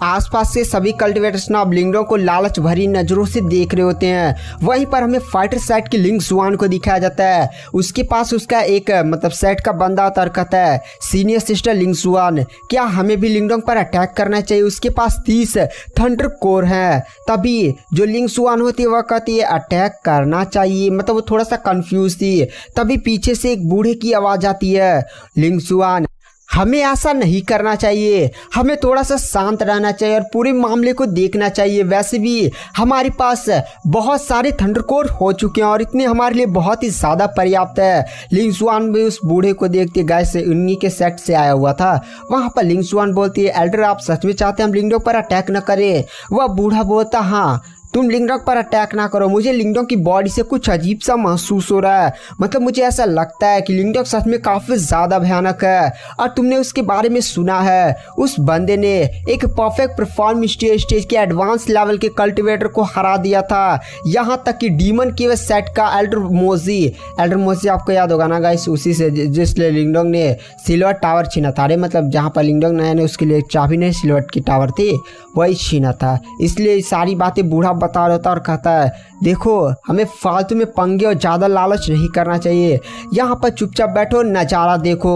आसपास से सभी कल्टिवेटर्स ना अब लिंगडोंग को लालच भरी नज़रों से देख रहे होते हैं। वहीं पर हमें फाइटर साइड की लिंग जुआन को दिखाया जाता है। उसके पास उसका एक मतलब सेट का बंदा कहता है, सीनियर सिस्टर लिंग जुआन क्या हमें भी लिंगडोंग पर अटैक करना चाहिए, उसके पास 30 थंडर कोर हैं। तभी जो लिंग जुआन होती है वह कहती है अटैक करना चाहिए, मतलब वो थोड़ा सा कंफ्यूज थी। तभी पीछे से एक बूढ़े की आवाज़ आती है, लिंग जुआन हमें ऐसा नहीं करना चाहिए, हमें थोड़ा सा शांत रहना चाहिए और पूरे मामले को देखना चाहिए। वैसे भी हमारे पास बहुत सारे थंडरकोर हो चुके हैं और इतने हमारे लिए बहुत ही ज़्यादा पर्याप्त है। लिंग जुआन भी उस बूढ़े को देखते गाय से उन्हीं के सेट से आया हुआ था। वहाँ पर लिंग जुआन बोलती है, एल्डर आप सच में चाहते हैं हम लिंगडोंग पर अटैक न करें? वह बूढ़ा बोलता, हाँ तुम लिंगडोंग पर अटैक ना करो, मुझे लिंगडोंग की बॉडी से कुछ अजीब सा महसूस हो रहा है। मतलब मुझे ऐसा लगता है कि लिंगडोंग सच में काफ़ी ज़्यादा भयानक है और तुमने उसके बारे में सुना है। उस बंदे ने एक परफेक्ट परफॉर्म स्टेज के एडवांस लेवल के कल्टिवेटर को हरा दिया था, यहाँ तक कि डीमन के सेट का एल्डर मोजी आपको याद होगा ना गाइस, उसी से जिसलिए लिंगडोंग ने सिल्वर टावर छीना था। अरे मतलब जहाँ पर लिंगडोंग ने उसके लिए चाबी नहीं सिल्वर की टावर थी वही छीना था। इसलिए सारी बातें बूढ़ा बता रहा था और कहता है, देखो हमें फालतू में पंगे और ज़्यादा लालच नहीं करना चाहिए, यहाँ पर चुपचाप बैठो नज़ारा देखो।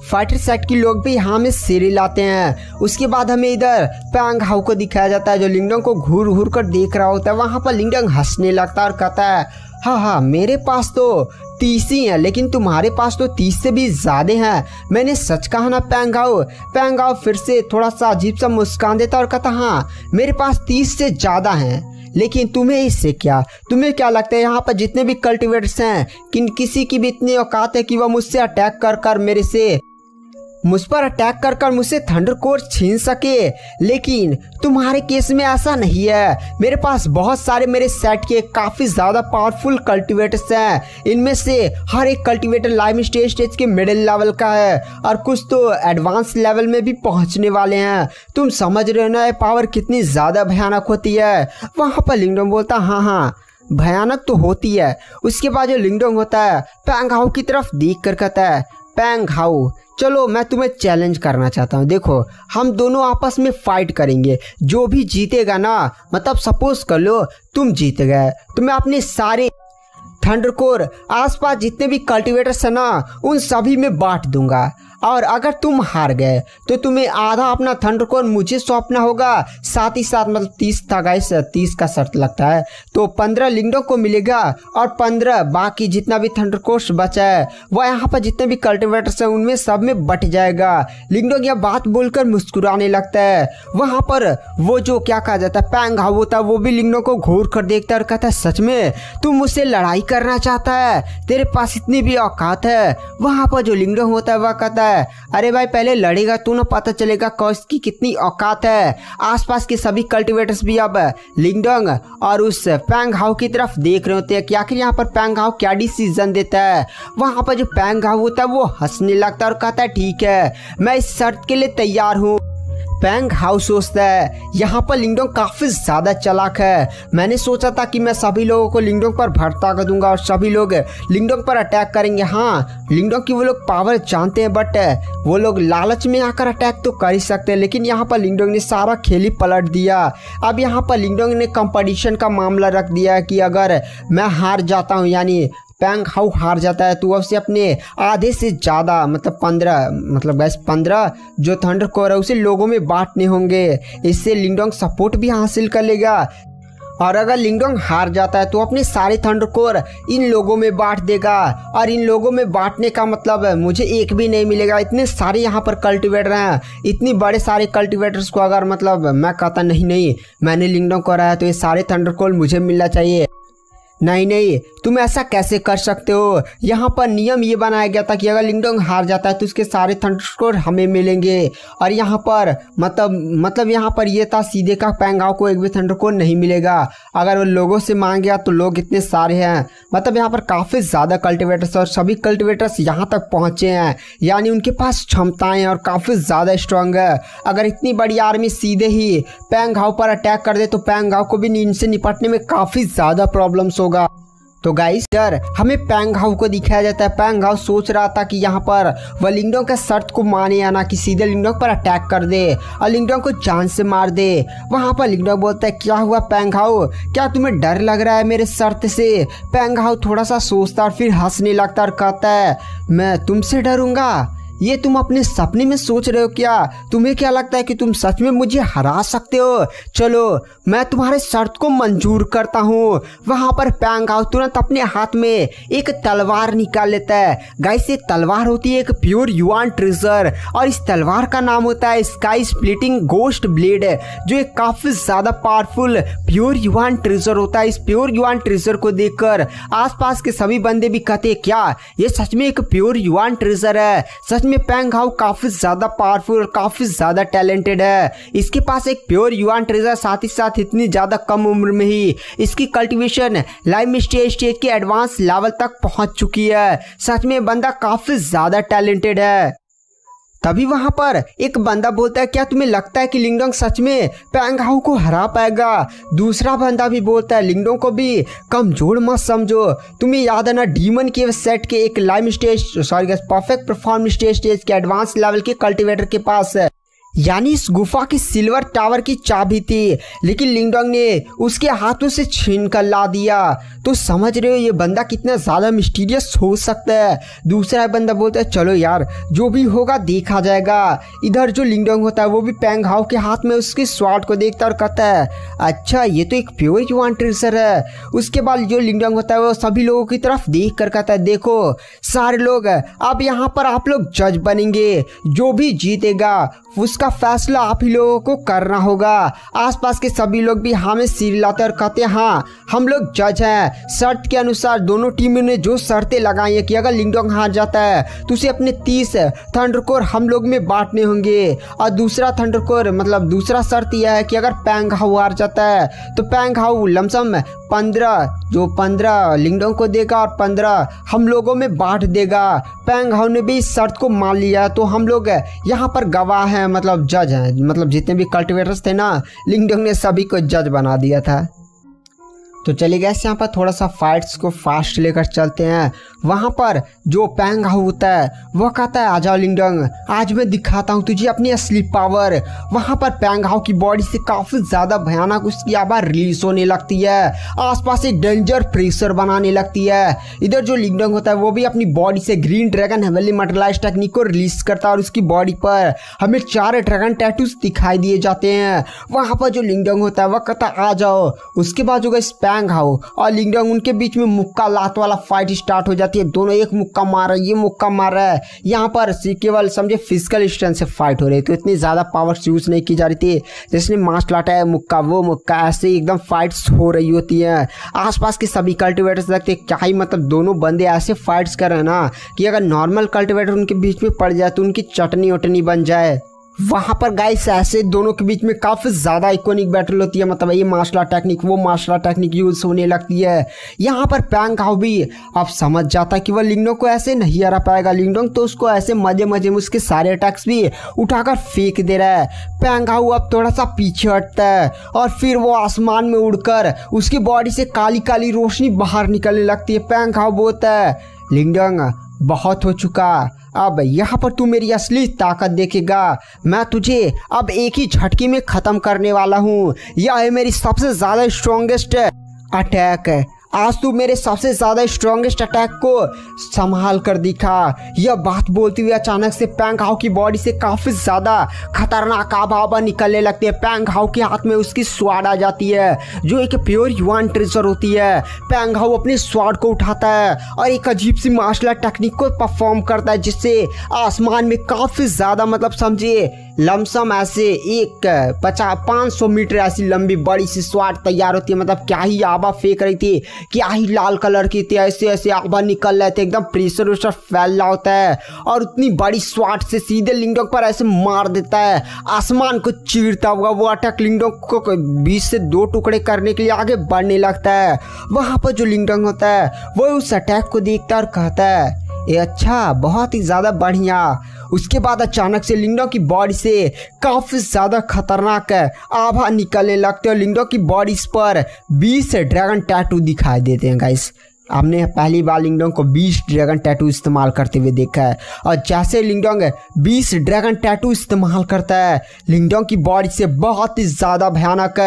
फाइटर सेट के लोग भी यहाँ में सिरे लाते हैं। उसके बाद हमें इधर पैंग हाओ को दिखाया जाता है जो लिंगडोंग को घूर घूर कर देख रहा होता है। वहाँ पर लिंगडोंग हंसने लगता है और कहता है, हाँ मेरे पास तो 30 ही हैं, लेकिन तुम्हारे पास तो 30 से भी ज़्यादा हैं। मैंने सच कहा ना पैंग हाओ फिर से थोड़ा सा अजीब सा मुस्कान देता और कहता, हाँ मेरे पास 30 से ज़्यादा हैं, लेकिन तुम्हें इससे क्या, तुम्हें क्या लगता है यहाँ पर जितने भी कल्टिवेटर्स हैं किसी की भी इतनी औकात है कि वह मुझसे अटैक कर कर मुझ पर अटैक कर कर मुझसे थंडर कोर छीन सके। लेकिन तुम्हारे केस में ऐसा नहीं है। मेरे पास बहुत सारे मेरे सेट के काफ़ी ज़्यादा पावरफुल कल्टिवेटर्स हैं। इनमें से हर एक कल्टिवेटर लाइम स्टेज के मिडिल लेवल का है और कुछ तो एडवांस लेवल में भी पहुंचने वाले हैं। तुम समझ रहे हो ना ये पावर कितनी ज़्यादा भयानक होती है। वहाँ पर लिंगडोंग बोलता हाँ भयानक तो होती है। उसके बाद जो लिंगडोंग होता है पैंग हाउ की तरफ देख कर कहता है, पैंग हाउ चलो मैं तुम्हें चैलेंज करना चाहता हूँ। देखो हम दोनों आपस में फाइट करेंगे, जो भी जीतेगा ना, मतलब सपोज कर लो तुम जीत गए तो मैं अपने सारे थंडर कोर आसपास जितने भी कल्टिवेटर्स है ना उन सभी में बांट दूंगा। और अगर तुम हार गए तो तुम्हें आधा अपना थंडर कोर मुझे सौंपना होगा। साथ ही साथ मतलब 30 था गाइस, 30 का शर्त लगता है, तो 15 लिंगडोंग को मिलेगा और 15 बाकी जितना भी थंडर कोर्स बचा है वह यहाँ पर जितने भी कल्टिवेटर्स हैं उनमें सब में बट जाएगा। लिंगडोंग यह बात बोलकर मुस्कुराने लगता है। वहाँ पर वो जो क्या कहा जाता है पैंग हाउ होता है वो भी लिंगडोंग को घूर कर देखता है और कहता है सच में तुम मुझसे लड़ाई करना चाहता है, तेरे पास इतनी भी औकात है। वहाँ पर जो लिंगडोंग होता है वह कहता है अरे भाई पहले लड़ेगा तू ना पता चलेगा कौस की कितनी औकात है। आसपास के सभी कल्टिवेटर्स भी अब लिंगडोंग और उस पैंग हाउ की तरफ देख रहे होते हैं कि आखिर यहाँ पर पैंग हाउ क्या डिसीजन देता है। वहाँ पर जो पैंग हाउ होता है वो हंसने लगता है और कहता है ठीक है मैं इस शर्त के लिए तैयार हूँ। पैंग हाउ सोचता है यहाँ पर लिंगडोंग काफ़ी ज़्यादा चालाक है। मैंने सोचा था कि मैं सभी लोगों को लिंगडोंग पर भरता कर दूंगा और सभी लोग लिंगडोंग पर अटैक करेंगे। हाँ लिंगडोंग की वो लोग पावर जानते हैं बट वो लोग लालच में आकर अटैक तो कर ही सकते हैं। लेकिन यहाँ पर लिंगडोंग ने सारा खेल ही पलट दिया। अब यहाँ पर लिंगडोंग ने कंपटीशन का मामला रख दिया कि अगर मैं हार जाता हूँ यानी पैंग हाउ हार जाता है तो उससे अपने आधे से ज़्यादा मतलब 15 जो थंडर कोर है उसे लोगों में बांटने होंगे। इससे लिंगडोंग सपोर्ट भी हासिल कर लेगा। और अगर लिंगडोंग हार जाता है तो अपने सारे थंडर कोर इन लोगों में बांट देगा। और इन लोगों में बांटने का मतलब मुझे एक भी नहीं मिलेगा। इतने सारे यहाँ पर कल्टिवेटर हैं, इतनी बड़े सारे कल्टिवेटर्स को अगर मतलब मैं कहता नहीं मैंने लिंगडोंग को हराया तो ये सारे थंडर कोर मुझे मिलना चाहिए। नहीं तुम ऐसा कैसे कर सकते हो। यहाँ पर नियम ये बनाया गया था कि अगर लिंगडोंग हार जाता है तो उसके सारे थंडर कोर हमें मिलेंगे। और यहाँ पर मतलब यहाँ पर ये था सीधे का पैंग हाउ को एक भी थंडर कोर नहीं मिलेगा। अगर वो लोगों से मांगेगा तो लोग इतने सारे हैं, मतलब यहाँ पर काफ़ी ज़्यादा कल्टिवेटर्स और सभी कल्टिवेटर्स यहाँ तक पहुँचे हैं यानी उनके पास क्षमताएँ और काफ़ी ज़्यादा स्ट्रांग है। अगर इतनी बड़ी आर्मी सीधे ही पैंग हाउ पर अटैक कर दे तो पैंग हाउ को भी इनसे निपटने में काफ़ी ज़्यादा प्रॉब्लम्स होगा। तो गाइस यार हमें पैंग हाउ को दिखाया जाता है। पैंग हाउ सोच रहा था कि यहाँ पर वह लिंगडोंग के शर्त को माने या ना कि सीधे लिंगडोंग पर अटैक कर दे और लिंगडोंग को जान से मार दे। वहाँ पर लिंगडोंग बोलता है क्या हुआ पैंग हाउ, क्या तुम्हें डर लग रहा है मेरे शर्त से। पैंग हाउ थोड़ा सा सोचता और फिर हंसने लगता और कहता है मैं तुमसे डरूंगा, ये तुम अपने सपने में सोच रहे हो क्या। तुम्हें क्या लगता है कि तुम सच में मुझे हरा सकते हो। चलो मैं तुम्हारे शर्त को मंजूर करता हूँ। वहाँ पर पैंग हाउ तुरंत अपने हाथ में एक तलवार निकाल लेता है। गाइस ये तलवार होती है एक प्योर युआन ट्रेजर और इस तलवार का नाम होता है स्काई स्प्लिटिंग गोस्ट ब्लेड, जो एक काफ़ी ज़्यादा पावरफुल प्योर युआन ट्रेजर होता है। इस प्योर युआन ट्रेजर को देखकर आसपास के सभी बंदे भी कहते क्या ये सच में एक प्योर युआन ट्रेजर है। सच में पैंग हाउ काफी ज्यादा पावरफुल और काफी ज्यादा टैलेंटेड है। इसके पास एक प्योर युआन ट्रेजर, साथ ही साथ इतनी ज्यादा कम उम्र में ही इसकी कल्टीवेशन लाइम स्टेज के एडवांस लेवल तक पहुंच चुकी है। सच में बंदा काफी ज्यादा टैलेंटेड है। तभी वहां पर एक बंदा बोलता है क्या तुम्हें लगता है कि लिंगडोंग सच में पैंग हाउ को हरा पाएगा। दूसरा बंदा भी बोलता है लिंगडोंग को भी कमजोर मत समझो, तुम्हें याद है ना डीमन के सेट के एक lime stage perfect perform stage के एडवांस लेवल के कल्टिवेटर के पास है, यानी इस गुफा की सिल्वर टावर की चाबी थी, लेकिन लिंगडोंग ने उसके हाथों से छीन कर ला दिया। तो समझ रहे हो ये बंदा कितना ज़्यादा मिस्टीरियस हो सकता है। दूसरा बंदा बोलता है चलो यार जो भी होगा देखा जाएगा। इधर जो लिंगडोंग होता है वो भी पैंग हाउ के हाथ में उसके स्वॉर्ड को देखता और कहता है अच्छा ये तो एक प्योर युआन ट्रेजर है। उसके बाद जो लिंगडोंग होता है वो सभी लोगों की तरफ देख कर कहता है देखो सारे लोग अब यहाँ पर आप लोग जज बनेंगे, जो भी जीतेगा उसका इसका फैसला आप ही लोगों को करना होगा। आसपास के सभी लोग भी हाँ में सिर हिलाते और कहते हैं हाँ हम लोग जज हैं। शर्त के अनुसार दोनों टीमों ने जो शर्तें लगाई है कि अगर लिंगडोंग हार जाता है तो उसे अपने 30 थंडरकोर हम लोग में बांटने होंगे, और दूसरा थंडरकोर मतलब दूसरा शर्त यह है कि अगर पैंग हाउ हार जाता है तो पैंग हाउ लमसम 15 लिंगडोंग को देगा और 15 हम लोगों में बांट देगा। पैंग हाउ ने भी इस शर्त को मान लिया, तो हम लोग यहाँ पर गवाह हैं, मतलब जज हैं। मतलब जितने भी कल्टिवेटर्स थे ना, लिंगडोंग ने सभी को जज बना दिया था। तो चलिए गैस यहाँ पर थोड़ा सा फाइट्स को फास्ट लेकर चलते हैं। वहाँ पर जो पैंग हाउ होता है वह कहता है आ जाओ लिंगडोंग, आज मैं दिखाता हूँ तुझे अपनी असली पावर। वहाँ पर पैंग हाउ की बॉडी से काफ़ी ज़्यादा भयानक उसकी आवाज़ रिलीज होने लगती है, आसपास एक डेंजर प्रेशर बनाने लगती है। इधर जो लिंगडोंग होता है वो भी अपनी बॉडी से green dragon heavenly materialise technique को रिलीज करता है और उसकी बॉडी पर हमें 4 ड्रैगन टैटूज दिखाई दिए जाते हैं। वहाँ पर जो लिंगडोंग होता है वह कहता है आ जाओ। उसके बाद जो पैंग हाउ और लिंगडोंग उनके बीच में मुक्का लात वाला फाइट स्टार्ट हो जाती है। दोनों एक मुक्का मार रहे हैं, ये मुक्का मार रहा है। यहाँ पर केवल समझे फिजिकल स्ट्रेंथ से फाइट हो रही है, तो इतनी ज़्यादा पावर्स यूज़ नहीं की जा रही थी। जिसने मार्शल आर्ट है मुक्का वो मुक्का, ऐसे ही एकदम फाइट्स हो रही होती है। आसपास के सभी कल्टिवेटर्स लगते क्या ही मतलब दोनों बंदे ऐसे फाइट्स कर रहे हैं ना कि अगर नॉर्मल कल्टिवेटर उनके बीच में पड़ जाए तो उनकी चटनी वटनी बन जाए। वहाँ पर गाइस ऐसे दोनों के बीच में काफ़ी ज़्यादा इकोनिक बैटल होती है, मतलब ये मार्शल आर्ट टेक्निक वो मार्शल आर्ट टेक्निक यूज़ होने लगती है। यहाँ पर पैंग हाउ भी अब समझ जाता है कि वह लिंगडोंग को ऐसे नहीं हरा पाएगा। लिंगडोंग तो उसको ऐसे मजे मजे में उसके सारे अटैक्स भी उठाकर फेंक दे रहा है। पैंग हाउ अब थोड़ा सा पीछे हटता है और फिर वो आसमान में उड़कर उसकी बॉडी से काली काली रोशनी बाहर निकलने लगती है। पैंग हाउ बोलता है लिंगडोंग बहुत हो चुका, अब यहाँ पर तू मेरी असली ताकत देखेगा। मैं तुझे अब एक ही झटके में ख़त्म करने वाला हूँ। यह है मेरी सबसे ज़्यादा स्ट्रॉन्गेस्ट अटैक। आज तू मेरे सबसे ज़्यादा स्ट्रॉन्गेस्ट अटैक को संभाल कर दिखा। यह बात बोलते हुए अचानक से पैंग हाउ की बॉडी से काफ़ी ज़्यादा खतरनाक आवाज़ निकलने लगती है। पैंग हाउ के हाथ में उसकी स्वाड आ जाती है जो एक प्योर युआन ट्रेजर होती है। पैंग हाउ अपनी स्वाड को उठाता है और एक अजीब सी मार्शल आर्ट टेक्निक को परफॉर्म करता है, जिससे आसमान में काफ़ी ज़्यादा मतलब समझिए लमसम ऐसे एक 500 मीटर ऐसी लंबी बड़ी सी स्वाड तैयार होती है। मतलब क्या ही आवा फेंक रही थी, क्या ही लाल कलर की थी, ऐसे ऐसे आवा निकल रहे थे, एकदम प्रेशर वेशर फैल रहा होता है और उतनी बड़ी स्वाड से सीधे लिंगडोंग पर ऐसे मार देता है। आसमान को चीरता हुआ वो अटैक लिंगडोंग को 20 से 2 टुकड़े करने के लिए आगे बढ़ने लगता है। वहाँ पर जो लिंगडोंग होता है वो उस अटैक को देखता है और कहता है ये अच्छा, बहुत ही ज़्यादा बढ़िया। उसके बाद अचानक से लिंगडोंग की बॉडी से काफ़ी ज़्यादा खतरनाक आभा निकलने लगते हैं और लिंगडोंग की बॉडी पर 20 ड्रैगन टैटू दिखाई देते हैं। गाइस हमने पहली बार लिंगडोंग को 20 ड्रैगन टैटू इस्तेमाल करते हुए देखा है, और जैसे लिंगडोंग 20 ड्रैगन टैटू इस्तेमाल करता है लिंगडोंग की बॉडी से बहुत ही ज़्यादा भयानक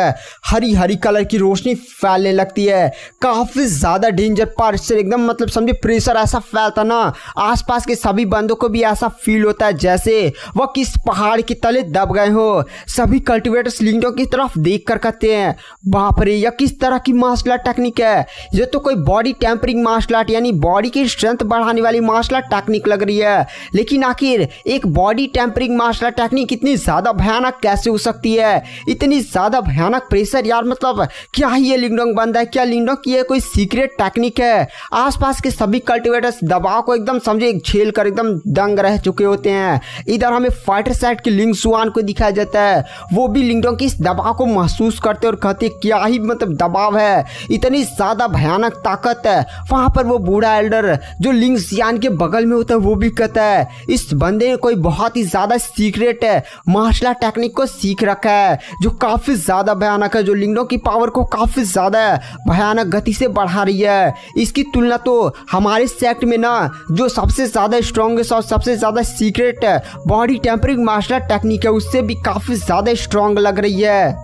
हरी हरी कलर की रोशनी फैलने लगती है। काफ़ी ज़्यादा डेंजर पार्ट से एकदम मतलब समझे प्रेशर ऐसा फैलता ना, आसपास के सभी बंदों को भी ऐसा फील होता है जैसे वह किस पहाड़ के तले दब गए हो। सभी कल्टिवेटर्स लिंगडोंग की तरफ देख कर कहते हैं बाप रे, यह किस तरह की मार्शल आर्ट टेक्निक है, ये तो कोई बॉडी टेम्परिंग मार्शल आर्ट यानी बॉडी की स्ट्रेंथ बढ़ाने वाली मार्शल आर्ट टेक्निक लग रही है। लेकिन आखिर एक body tempering martial art technique इतनी ज़्यादा भयानक कैसे हो सकती है? इतनी ज़्यादा भयानक प्रेशर यार, मतलब क्या ही ये लिंगडोंग बंदा है? क्या लिंगडोंग की कोई सीक्रेट टेक्निक है? आसपास के सभी कल्टिवेटर्स दबाव को एकदम समझे झेल कर एकदम दंग रह चुके होते हैं। इधर हमें फाइटर साइड के लिंग सुआन को दिखाया जाता है, वो भी लिंगडोंग की इस दबाव को महसूस करते और कहते क्या ही मतलब दबाव है, इतनी ज़्यादा भयानक ताकत है। वहाँ पर वो बूढ़ा एल्डर जो लिंग सियान के बगल में होता है वो भी कहता है इस बंदे ने कोई बहुत ही ज़्यादा सीक्रेट मार्शल आर्ट टेक्निक को सीख रखा है जो काफ़ी ज़्यादा भयानक है, जो लिंगडोंग की पावर को काफ़ी ज़्यादा भयानक गति से बढ़ा रही है। इसकी तुलना तो हमारे सेक्ट में ना जो सबसे ज़्यादा स्ट्रॉन्गेस्ट और सबसे ज़्यादा secret body tempering martial art technique है उससे भी काफ़ी ज़्यादा स्ट्रॉन्ग लग रही है।